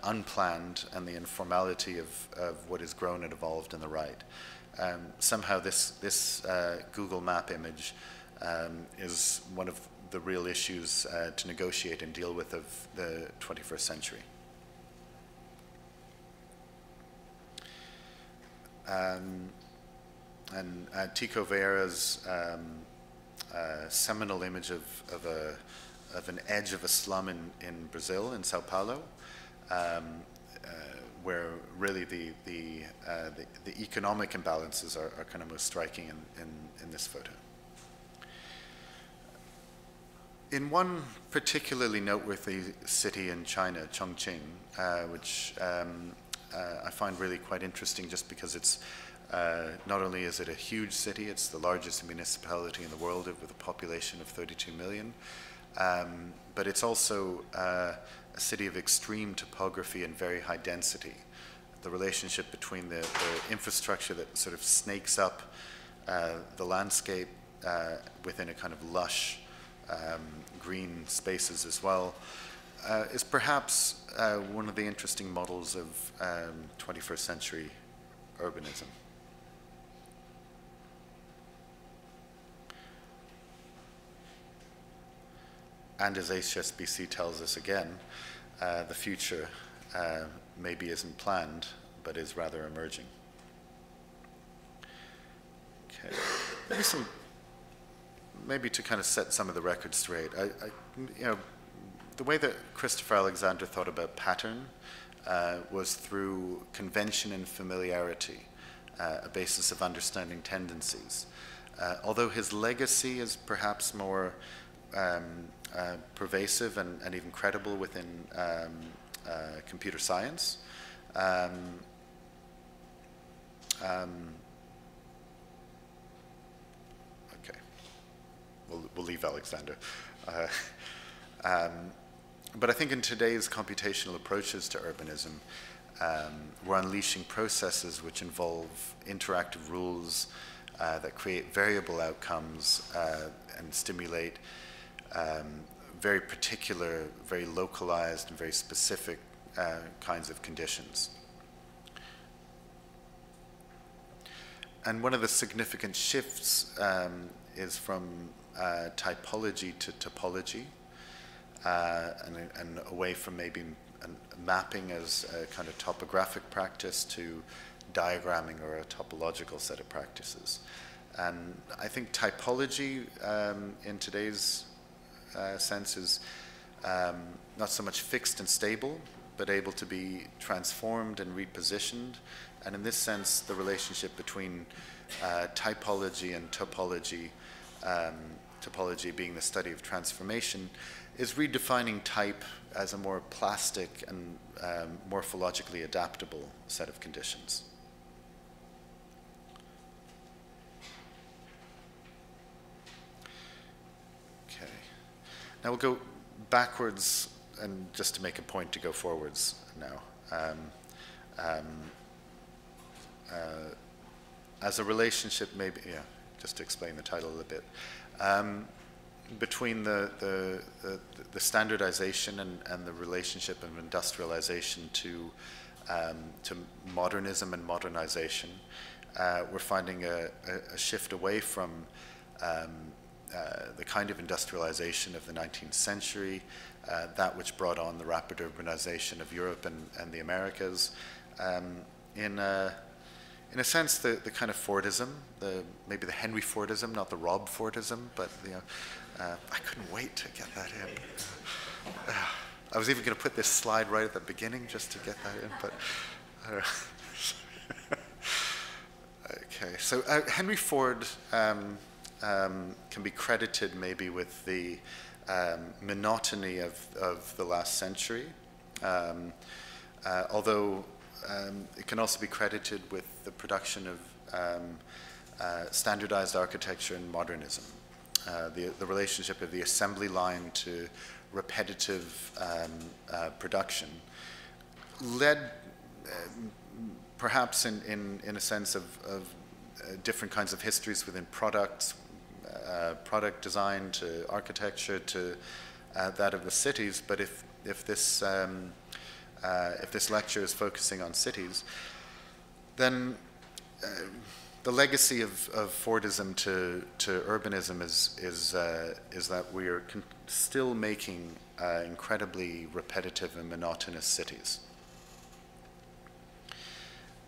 unplanned and the informality of what is grown and evolved in the right. Somehow this Google Map image is one of the real issues to negotiate and deal with of the 21st century. And Tico Vieira's seminal image of an edge of a slum in Brazil, in Sao Paulo, where really the economic imbalances are kind of most striking in this photo. In one particularly noteworthy city in China, Chongqing, which I find really quite interesting just because it's not only is it a huge city, it's the largest municipality in the world with a population of 32 million, but it's also a city of extreme topography and very high density. The relationship between the infrastructure that sort of snakes up the landscape within a kind of lush green spaces as well is perhaps one of the interesting models of 21st century urbanism. And as HSBC tells us again, the future maybe isn't planned, but is rather emerging. Okay, maybe to kind of set some of the records straight. You know, the way that Christopher Alexander thought about pattern was through convention and familiarity, a basis of understanding tendencies. Although his legacy is perhaps more pervasive and even credible within computer science. Okay, we'll leave Alexander. But I think in today's computational approaches to urbanism, we're unleashing processes which involve interactive rules that create variable outcomes and stimulate very particular, very localized, and very specific kinds of conditions. And one of the significant shifts is from typology to topology, and away from maybe mapping as a kind of topographic practice to diagramming or a topological set of practices. And I think typology in today's sense is not so much fixed and stable, but able to be transformed and repositioned. And in this sense, the relationship between typology and topology, topology being the study of transformation, is redefining type as a more plastic and morphologically adaptable set of conditions. Okay. Now we'll go backwards, and just to make a point to go forwards now. As a relationship, maybe, yeah, just to explain the title a little bit, between the standardization and the relationship of industrialization to modernism and modernization, we're finding a shift away from the kind of industrialization of the 19th century, that which brought on the rapid urbanization of Europe and the Americas, in a sense, the kind of Fordism, maybe the Henry Fordism, not the Rob Fordism, but I couldn't wait to get that in. I was even going to put this slide right at the beginning just to get that in, but okay. So Henry Ford can be credited maybe with the monotony of the last century, although it can also be credited with the production of standardized architecture and modernism. The relationship of the assembly line to repetitive production led perhaps in a sense of different kinds of histories within products, product design to architecture to that of the cities. But if this lecture is focusing on cities, then the legacy of Fordism to urbanism is that we are still making incredibly repetitive and monotonous cities.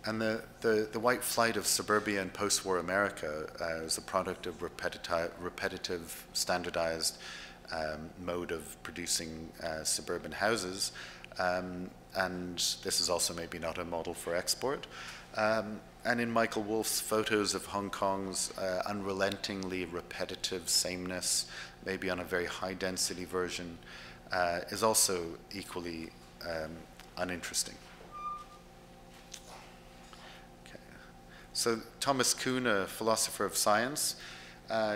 And the white flight of suburbia in post-war America was a product of repetitive, standardized mode of producing suburban houses. And this is also maybe not a model for export. And in Michael Wolff's photos of Hong Kong's unrelentingly repetitive sameness, maybe on a very high density version, is also equally uninteresting. Okay. So Thomas Kuhn, a philosopher of science,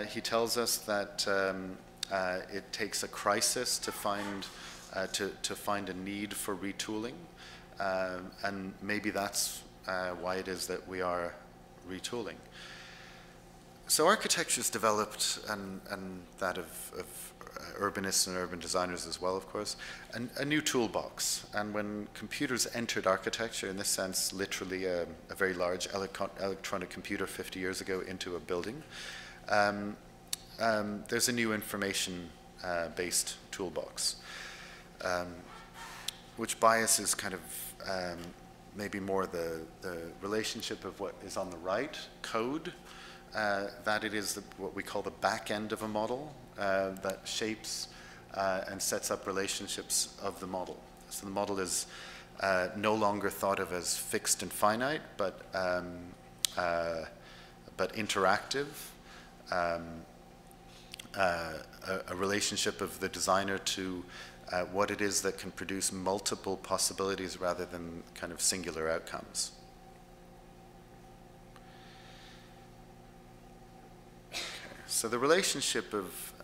he tells us that it takes a crisis to find a need for retooling, and maybe that's why it is that we are retooling. So architecture has developed, and that of urbanists and urban designers as well, of course, a new toolbox. And when computers entered architecture, in this sense, literally a very large electronic computer 50 years ago into a building, there's a new information-based toolbox, which biases kind of maybe more the relationship of what is on the right, code, that it is what we call the back end of a model that shapes and sets up relationships of the model. So the model is no longer thought of as fixed and finite, but interactive, a relationship of the designer to what it is that can produce multiple possibilities rather than kind of singular outcomes. Okay. So the relationship of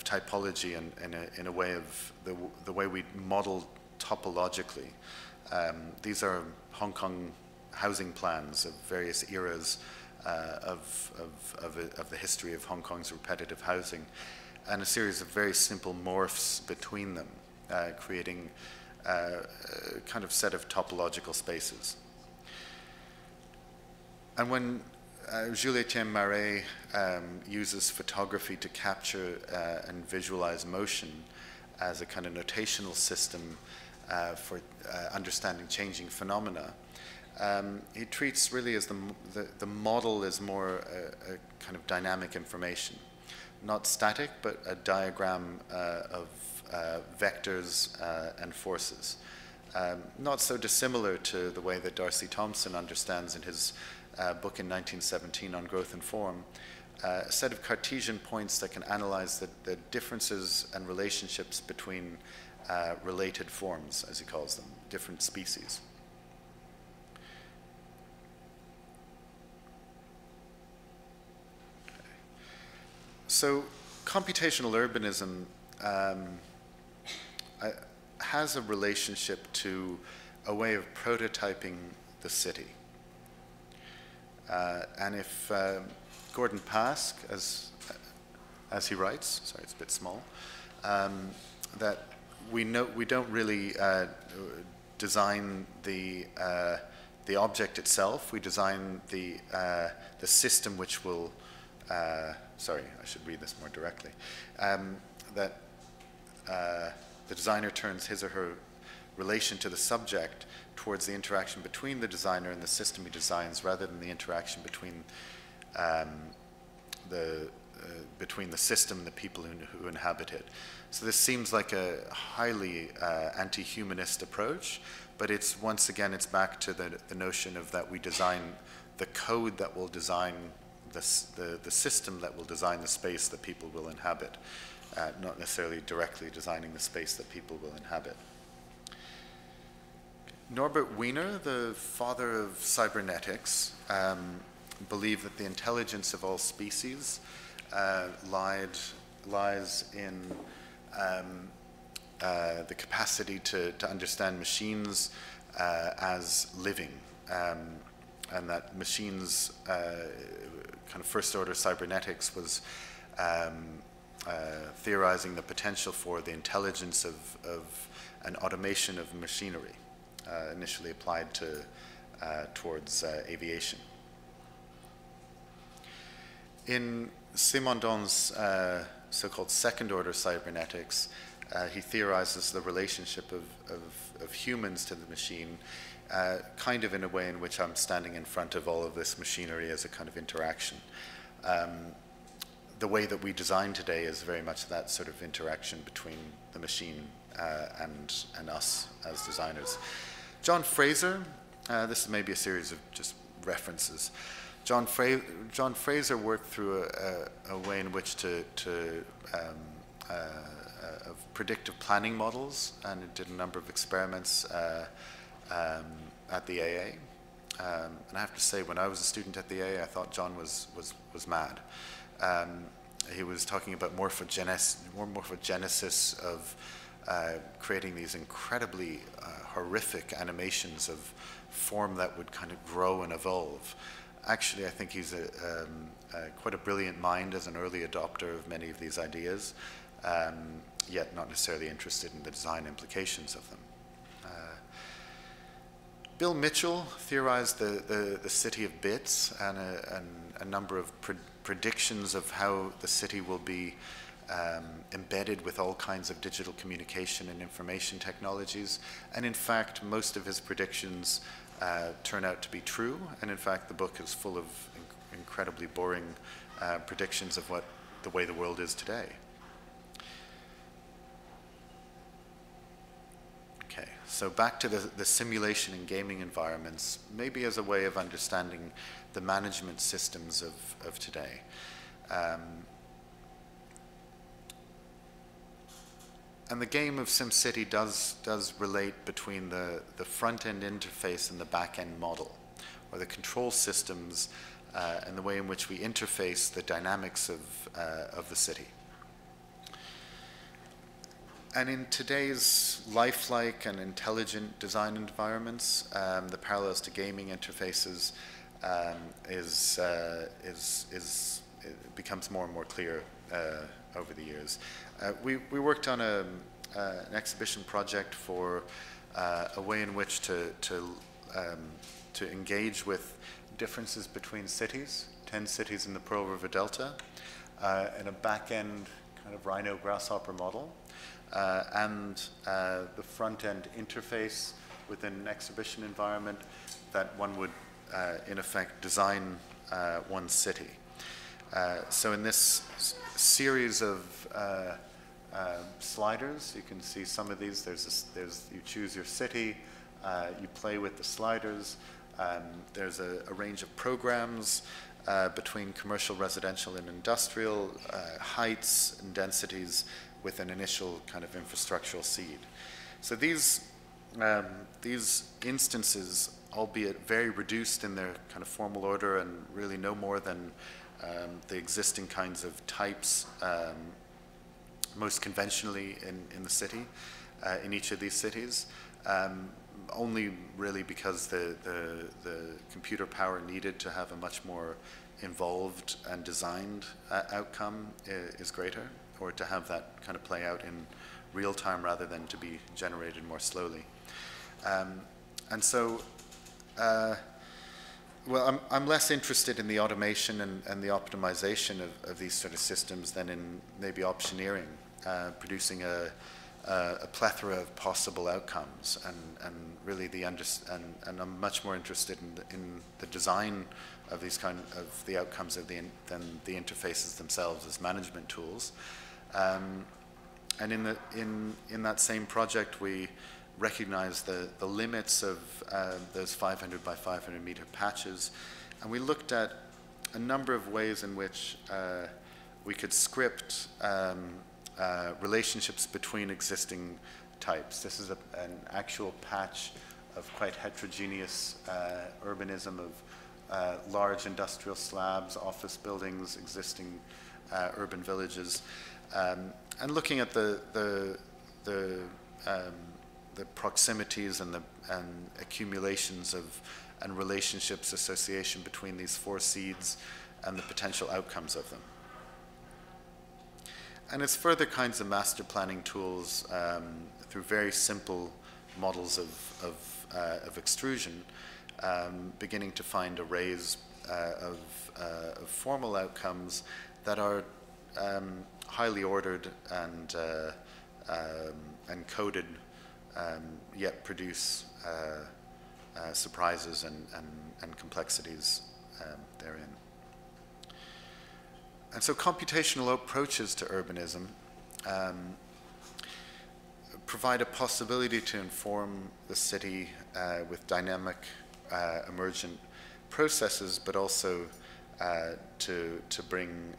typology in a way of the way we model topologically. These are Hong Kong housing plans of various eras of the history of Hong Kong's repetitive housing, and a series of very simple morphs between them, creating a kind of set of topological spaces. And when Jules-Étienne Marais uses photography to capture and visualize motion as a kind of notational system for understanding changing phenomena, he treats really as the model is more a kind of dynamic information, not static, but a diagram of vectors and forces. Not so dissimilar to the way that Darcy Thompson understands in his book in 1917 on growth and form, a set of Cartesian points that can analyze the differences and relationships between related forms, as he calls them, different species. So computational urbanism has a relationship to a way of prototyping the city. And if Gordon Pask, as he writes, sorry, it's a bit small, that we don't really design the object itself. We design the system which will. Sorry, I should read this more directly. That the designer turns his or her relation to the subject towards the interaction between the designer and the system he designs, rather than the interaction between the system and the people who inhabit it. So this seems like a highly anti-humanist approach, but it's once again it's back to the notion of that we design the code that will design the system that will design the space that people will inhabit, not necessarily directly designing the space that people will inhabit. Norbert Wiener, the father of cybernetics, believe that the intelligence of all species lies in the capacity to understand machines as living, and that machines, kind of first-order cybernetics was theorizing the potential for the intelligence of an automation of machinery, initially applied towards aviation. In Simondon's so-called second-order cybernetics, he theorizes the relationship of humans to the machine, kind of in a way in which I'm standing in front of all of this machinery as a kind of interaction. The way that we design today is very much that sort of interaction between the machine and us as designers. John Fraser, this is maybe a series of just references. John Fraser worked through a way in which of predictive planning models, and did a number of experiments at the AA. And I have to say, when I was a student at the AA, I thought John was mad. He was talking about morphogenesis of creating these incredibly horrific animations of form that would kind of grow and evolve. Actually, I think he's quite a brilliant mind as an early adopter of many of these ideas, yet not necessarily interested in the design implications of them. Bill Mitchell theorized the city of bits and a number of predictions of how the city will be embedded with all kinds of digital communication and information technologies. And in fact, most of his predictions turn out to be true. And in fact, the book is full of incredibly boring predictions of the way the world is today. Okay, so back to the simulation and gaming environments, maybe as a way of understanding the management systems of today. And the game of SimCity does relate between the front-end interface and the back-end model, or the control systems and the way in which we interface the dynamics of the city. And in today's lifelike and intelligent design environments, the parallels to gaming interfaces it becomes more and more clear over the years. We worked on an exhibition project for a way in which to engage with differences between cities, 10 cities in the Pearl River Delta, in a back-end kind of rhino grasshopper model, and the front-end interface within an exhibition environment that one would, in effect, design one city. So in this series of sliders, you can see some of these. You choose your city, you play with the sliders. There's a range of programs between commercial, residential, and industrial, heights and densities with an initial kind of infrastructural seed. So these instances, albeit very reduced in their kind of formal order and really no more than the existing kinds of types most conventionally in the city, in each of these cities, only really because the computer power needed to have a much more involved and designed outcome is greater, or to have that kind of play out in real time rather than to be generated more slowly. And so, well, I'm less interested in the automation and the optimization of these sort of systems than in maybe optioneering, producing a plethora of possible outcomes, and really and I'm much more interested in the design of these the outcomes than the interfaces themselves as management tools. And in that same project, we recognize the limits of those 500 by 500 meter patches, and we looked at a number of ways in which we could script relationships between existing types. This is an actual patch of quite heterogeneous urbanism large industrial slabs, office buildings, existing urban villages, and looking at the proximities and accumulations of and relationships, association between these four seeds and the potential outcomes of them. And it's further kinds of master planning tools through very simple models of extrusion, beginning to find arrays of formal outcomes that are highly ordered and coded, yet produce surprises and complexities therein. And so computational approaches to urbanism provide a possibility to inform the city with dynamic, emergent processes, but also to bring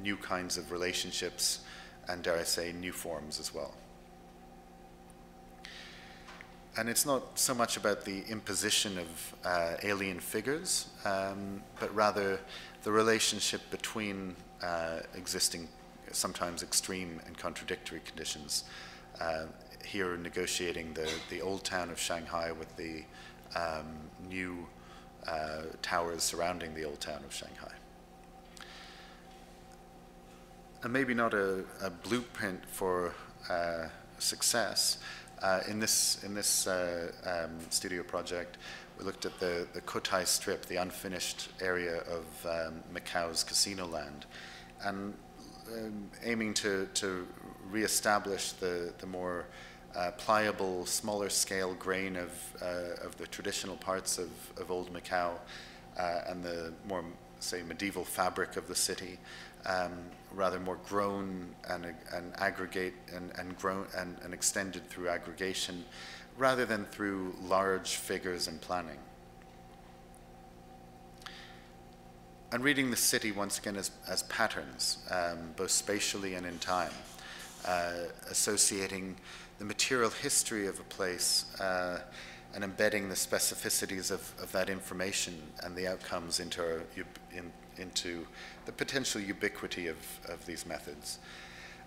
new kinds of relationships and, dare I say, new forms as well. And it's not so much about the imposition of alien figures, but rather the relationship between existing, sometimes extreme and contradictory conditions. Here negotiating the old town of Shanghai with the new towers surrounding the old town of Shanghai. And maybe not a blueprint for success. In this studio project, we looked at the Cotai Strip, the unfinished area of Macau's casino land, and aiming to reestablish the more pliable, smaller scale grain of the traditional parts of old Macau and the more, say, medieval fabric of the city, rather more grown and aggregate and grown and extended through aggregation, rather than through large figures and planning. And reading the city once again as patterns, both spatially and in time, associating the material history of a place and embedding the specificities of that information and the outcomes into the potential ubiquity of these methods.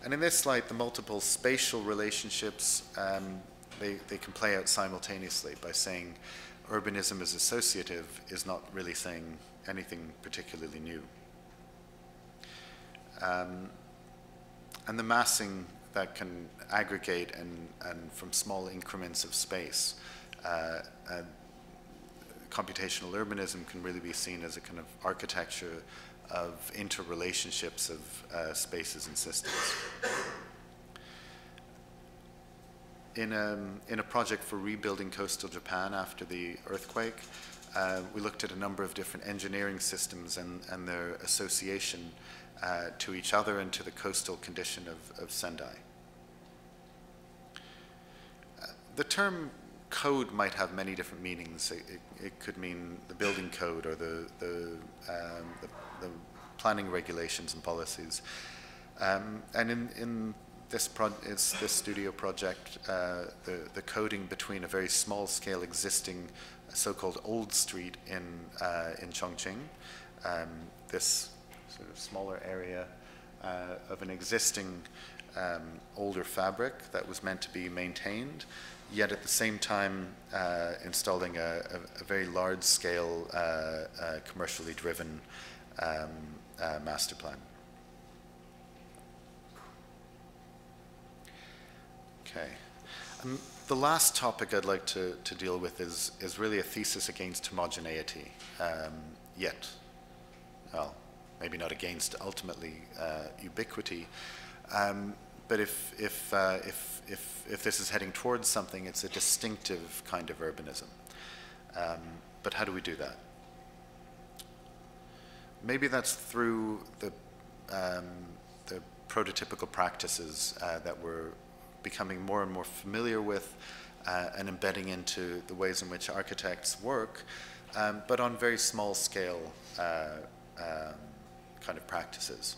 And in this light, the multiple spatial relationships, they can play out simultaneously by saying urbanism is associative is not really saying anything particularly new. And the massing that can aggregate and from small increments of space, computational urbanism can really be seen as a kind of architecture of interrelationships of spaces and systems. In a project for rebuilding coastal Japan after the earthquake, we looked at a number of different engineering systems and their association to each other and to the coastal condition of Sendai. The term code might have many different meanings. It could mean the building code or the planning regulations and policies. And in this studio project, the coding between a very small scale existing so-called old street in Chongqing, this sort of smaller area of an existing older fabric that was meant to be maintained, yet at the same time installing a very large scale commercially driven master plan. Okay. The last topic I'd like to deal with is really a thesis against homogeneity, yet, well, maybe not against ultimately ubiquity, but if this is heading towards something, it's a distinctive kind of urbanism. But how do we do that? Maybe that's through the prototypical practices that we're becoming more and more familiar with and embedding into the ways in which architects work, but on very small scale kind of practices.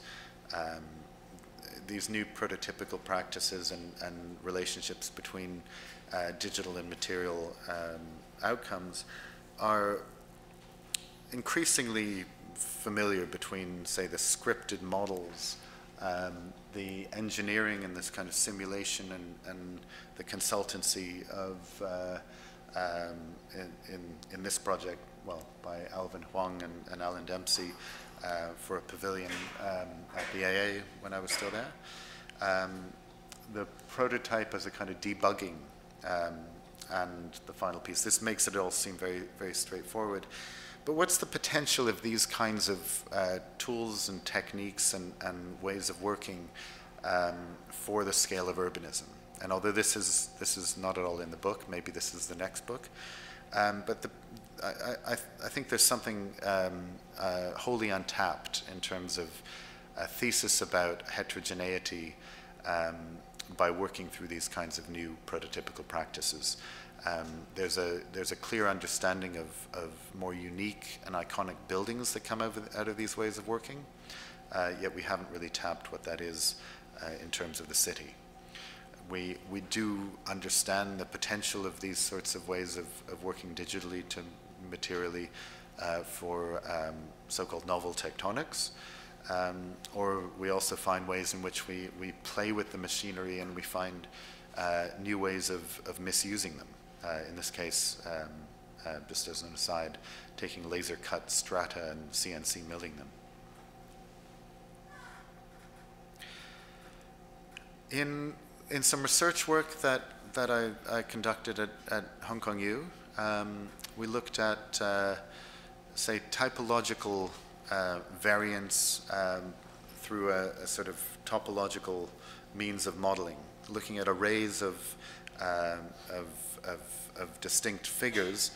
These new prototypical practices and relationships between digital and material outcomes are increasingly familiar between, say, the scripted models, the engineering and this kind of simulation and the consultancy of, in this project, well, by Alvin Huang and Alan Dempsey for a pavilion at the AA when I was still there. The prototype as a kind of debugging and the final piece. This makes it all seem very, very straightforward. But what's the potential of these kinds of tools and techniques and ways of working for the scale of urbanism? And although this is not at all in the book, maybe this is the next book, but I think there's something wholly untapped in terms of a thesis about heterogeneity by working through these kinds of new prototypical practices. There's a clear understanding of more unique and iconic buildings that come out of these ways of working, yet we haven't really tapped what that is in terms of the city. We do understand the potential of these sorts of ways of working digitally to materially for so-called novel tectonics. Or we also find ways in which we play with the machinery and we find new ways of misusing them. In this case, just as an aside, taking laser cut strata and CNC milling them. In some research work that I conducted at Hong Kong U, we looked at, say, typological variance through a sort of topological means of modeling, looking at arrays of distinct figures,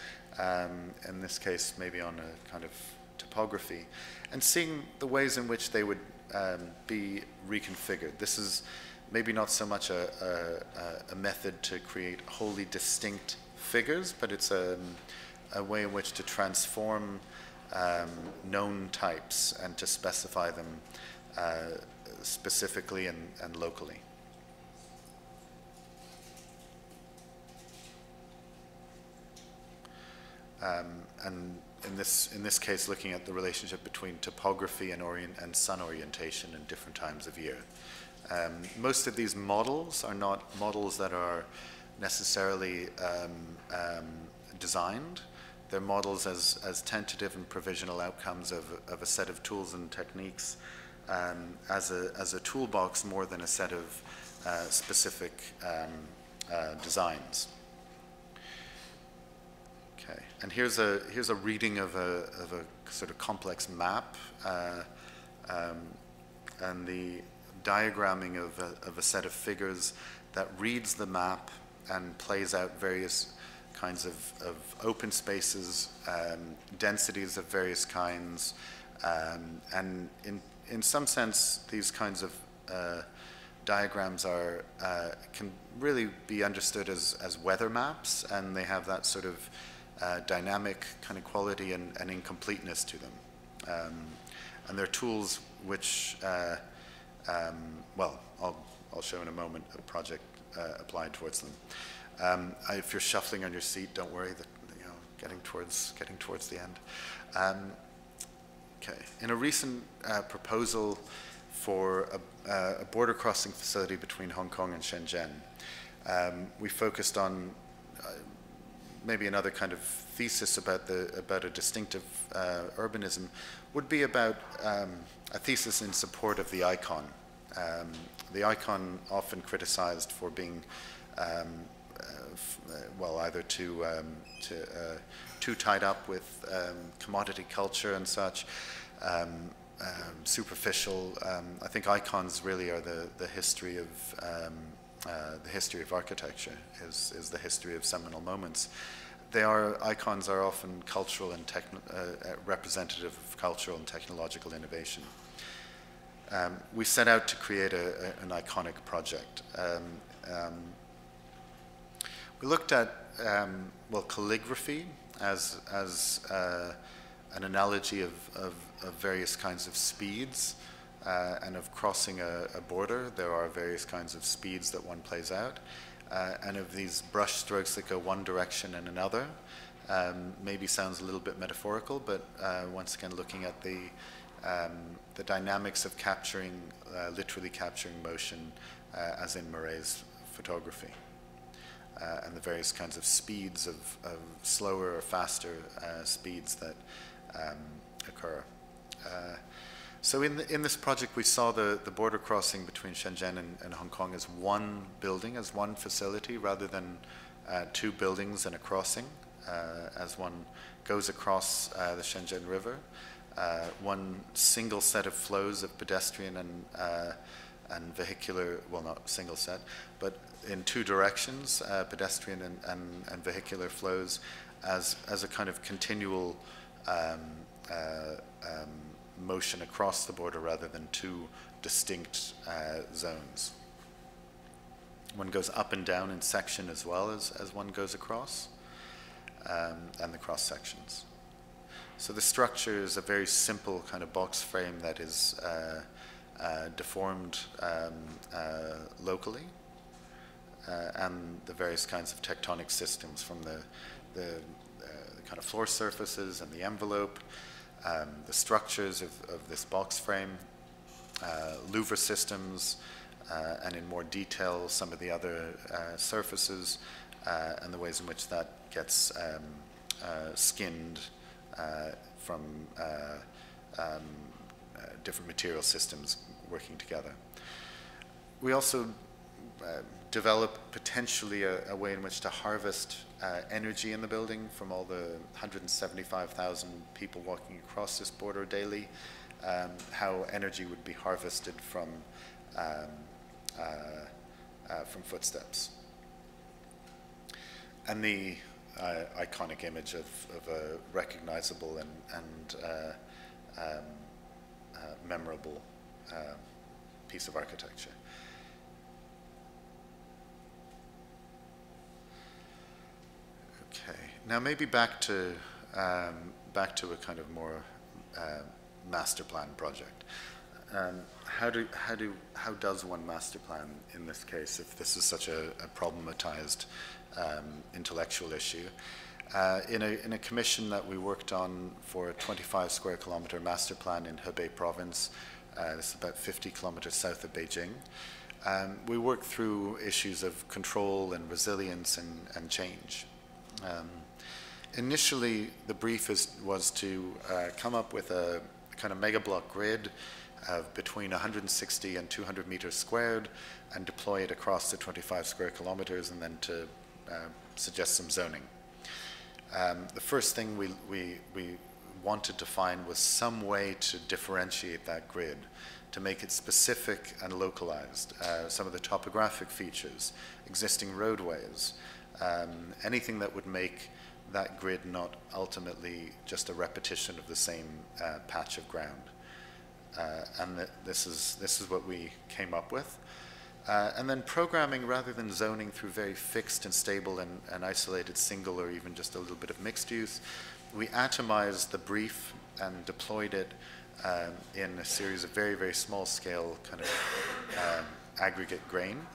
in this case maybe on a kind of topography, and seeing the ways in which they would be reconfigured. This is maybe not so much a method to create wholly distinct figures, but it's a way in which to transform known types and to specify them specifically and locally. And in this case, looking at the relationship between topography and sun orientation in different times of year. Most of these models are not models that are necessarily designed. They're models as tentative and provisional outcomes of a set of tools and techniques as a toolbox more than a set of specific designs. Okay, and here's a reading of a sort of complex map and the diagramming of a set of figures that reads the map and plays out various kinds of open spaces, densities of various kinds, and in some sense these kinds of diagrams can really be understood as weather maps, and they have that sort of dynamic kind of quality and incompleteness to them. And they're tools which, well, I'll show in a moment a project applied towards them. If you're shuffling on your seat, don't worry, that, you know, getting towards the end. Okay. In a recent proposal for a border crossing facility between Hong Kong and Shenzhen, we focused on maybe another kind of thesis about a distinctive urbanism would be about a thesis in support of the icon. The icon often criticized for being well, either too tied up with commodity culture and such, superficial. I think icons really are the history of architecture. Is the history of seminal moments. Icons are often cultural and representative of cultural and technological innovation. We set out to create an iconic project. We looked at well, calligraphy as an analogy of various kinds of speeds and of crossing a border. There are various kinds of speeds that one plays out, and of these brush strokes that go one direction and another. maybe sounds a little bit metaphorical, but once again looking at the dynamics of capturing, literally capturing motion, as in Murray's photography, and the various kinds of speeds of slower or faster speeds that occur. So in this project, we saw the border crossing between Shenzhen and Hong Kong as one building, as one facility, rather than two buildings and a crossing, as one goes across the Shenzhen River. One single set of flows of pedestrian and vehicular, well, not single set, but in two directions, pedestrian and vehicular flows, as a kind of continual motion across the border rather than two distinct zones. One goes up and down in section as well as one goes across, and the cross sections. So the structure is a very simple kind of box frame that is deformed locally, and the various kinds of tectonic systems from the kind of floor surfaces and the envelope, the structures of this box frame, louver systems, and in more detail some of the other surfaces, and the ways in which that gets skinned from different material systems working together. We also develop potentially a way in which to harvest energy in the building from all the 175,000 people walking across this border daily, how energy would be harvested from footsteps. And the iconic image of a recognizable and memorable piece of architecture. Okay, now maybe back to a kind of more master plan project. How does one master plan in this case if this is such a problematized intellectual issue? In a commission that we worked on for a 25 square kilometer master plan in Hebei province, this is about 50 kilometers south of Beijing, we worked through issues of control and resilience and change. Initially, the brief was to come up with a kind of mega block grid of between 160 and 200 meters squared and deploy it across the 25 square kilometers, and then to suggest some zoning. The first thing we wanted to find was some way to differentiate that grid, to make it specific and localized. Some of the topographic features, existing roadways, anything that would make that grid not ultimately just a repetition of the same patch of ground. And this is what we came up with. And then programming rather than zoning through very fixed and stable and isolated single or even just a little bit of mixed use, we atomized the brief and deployed it in a series of very, very small scale kind of aggregate grain.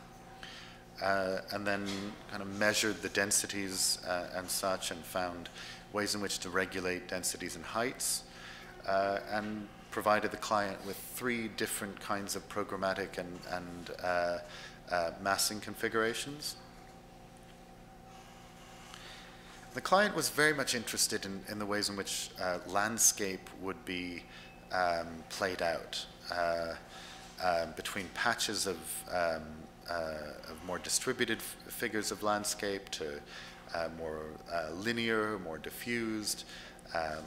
And then kind of measured the densities and such, and found ways in which to regulate densities and heights, and provided the client with 3 different kinds of programmatic and massing configurations. The client was very much interested in the ways in which landscape would be played out between patches of more distributed figures of landscape to more linear, more diffused,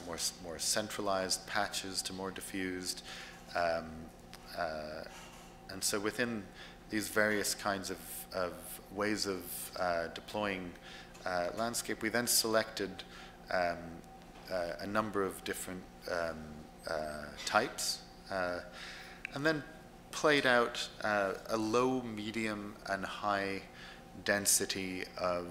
more centralized patches to more diffused. And so within these various kinds of ways of deploying landscape, we then selected a number of different types, and then played out a low, medium, and high density of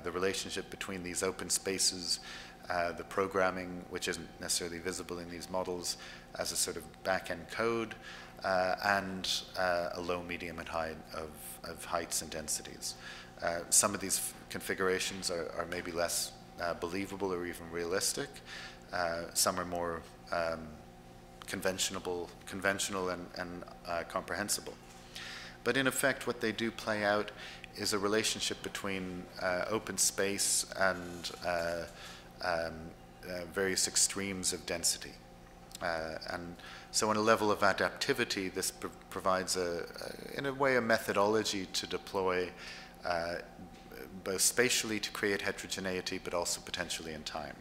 the relationship between these open spaces, the programming, which isn't necessarily visible in these models, as a sort of back-end code, and a low, medium, and high of heights and densities. Some of these configurations are maybe less believable or even realistic. Some are more conventional and comprehensible. But in effect, what they do play out is a relationship between open space and various extremes of density. And so on a level of adaptivity, this provides, in a way, a methodology to deploy both spatially to create heterogeneity, but also potentially in time.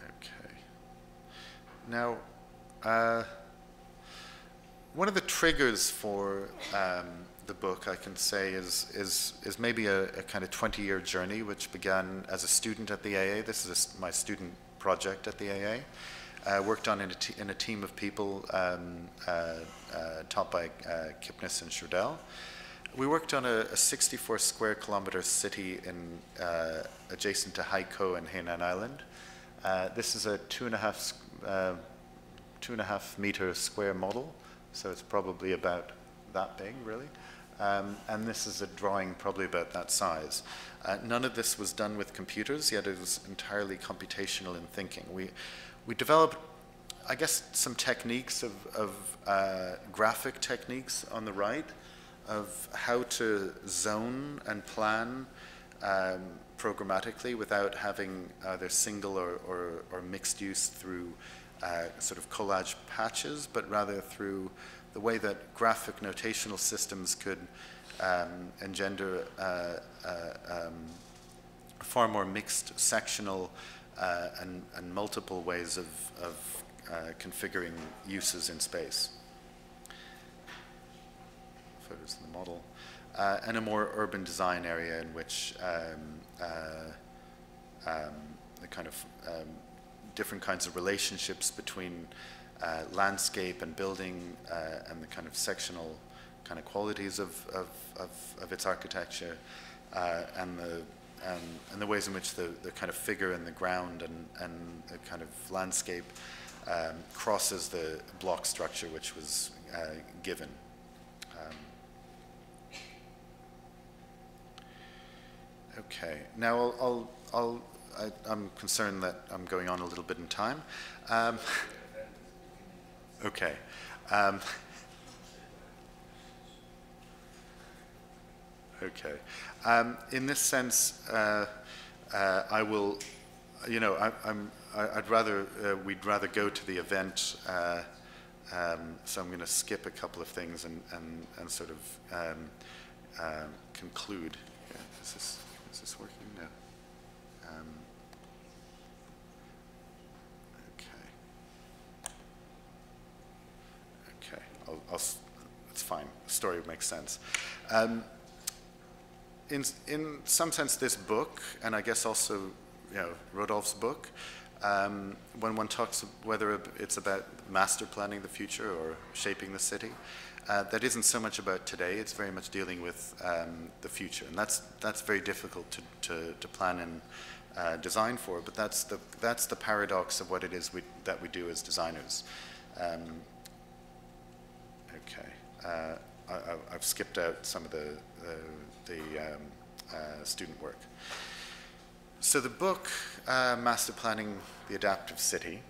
Okay. Now, one of the triggers for the book, I can say, is maybe a kind of 20-year journey, which began as a student at the AA. This is my student project at the AA. Worked on in a team of people taught by Kipnis and Schurdell. We worked on a 64 square kilometer city in adjacent to Haikou and Hainan Island. This is a 2.5 meter square model, so it's probably about that big, really. And this is a drawing probably about that size. None of this was done with computers, yet it was entirely computational in thinking. We developed, I guess, some techniques of graphic techniques on the right, of how to zone and plan programmatically without having either single or mixed use through sort of collage patches, but rather through the way that graphic notational systems could engender far more mixed sectional and multiple ways of configuring uses in space. Photos in the model. And a more urban design area in which the kind of different kinds of relationships between landscape and building and the kind of sectional kind of qualities of its architecture and the ways in which the kind of figure in the ground and the kind of landscape crosses the block structure which was given. Okay, now I'm concerned that I'm going on a little bit in time. Okay. Okay. In this sense, I will, you know, I'd rather, we'd rather go to the event, so I'm going to skip a couple of things and sort of conclude. Yeah, is this working? No. It's fine. The story makes sense. In some sense, this book, and I guess also, you know, Rodolphe's book, when one talks whether it's about master planning the future or shaping the city, that isn't so much about today. It's very much dealing with the future, and that's very difficult to plan and design for. But that's the paradox of what it is that we do as designers. Okay, I've skipped out some of the student work. So the book, Masterplanning the Adaptive City,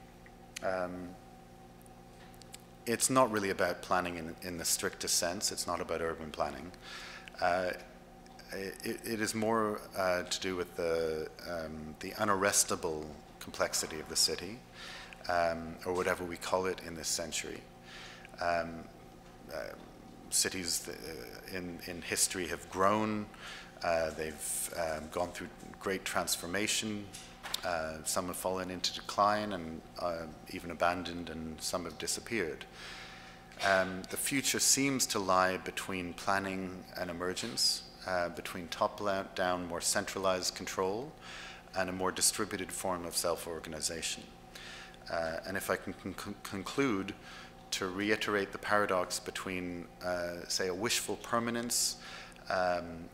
it's not really about planning in the strictest sense. It's not about urban planning. It is more to do with the unarrestable complexity of the city, or whatever we call it in this century. Cities in history have grown. They've gone through great transformation. Some have fallen into decline and even abandoned, and some have disappeared. The future seems to lie between planning and emergence, between top-down, more centralized control, and a more distributed form of self-organization. And if I can conclude, to reiterate the paradox between, say, a wishful permanence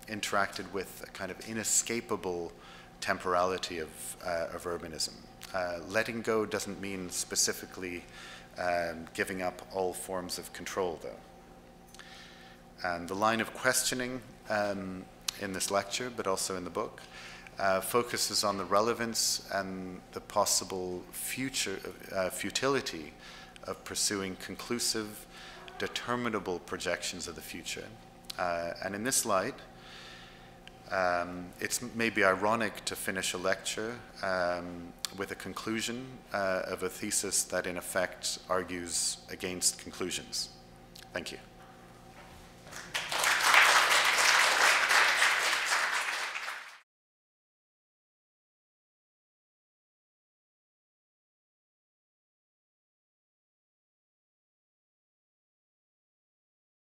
interacted with a kind of inescapable temporality of urbanism. Letting go doesn't mean specifically giving up all forms of control, though. And the line of questioning in this lecture, but also in the book, focuses on the relevance and the possible futility of pursuing conclusive, determinable projections of the future. And in this light, it's maybe ironic to finish a lecture with a conclusion of a thesis that in effect argues against conclusions. Thank you.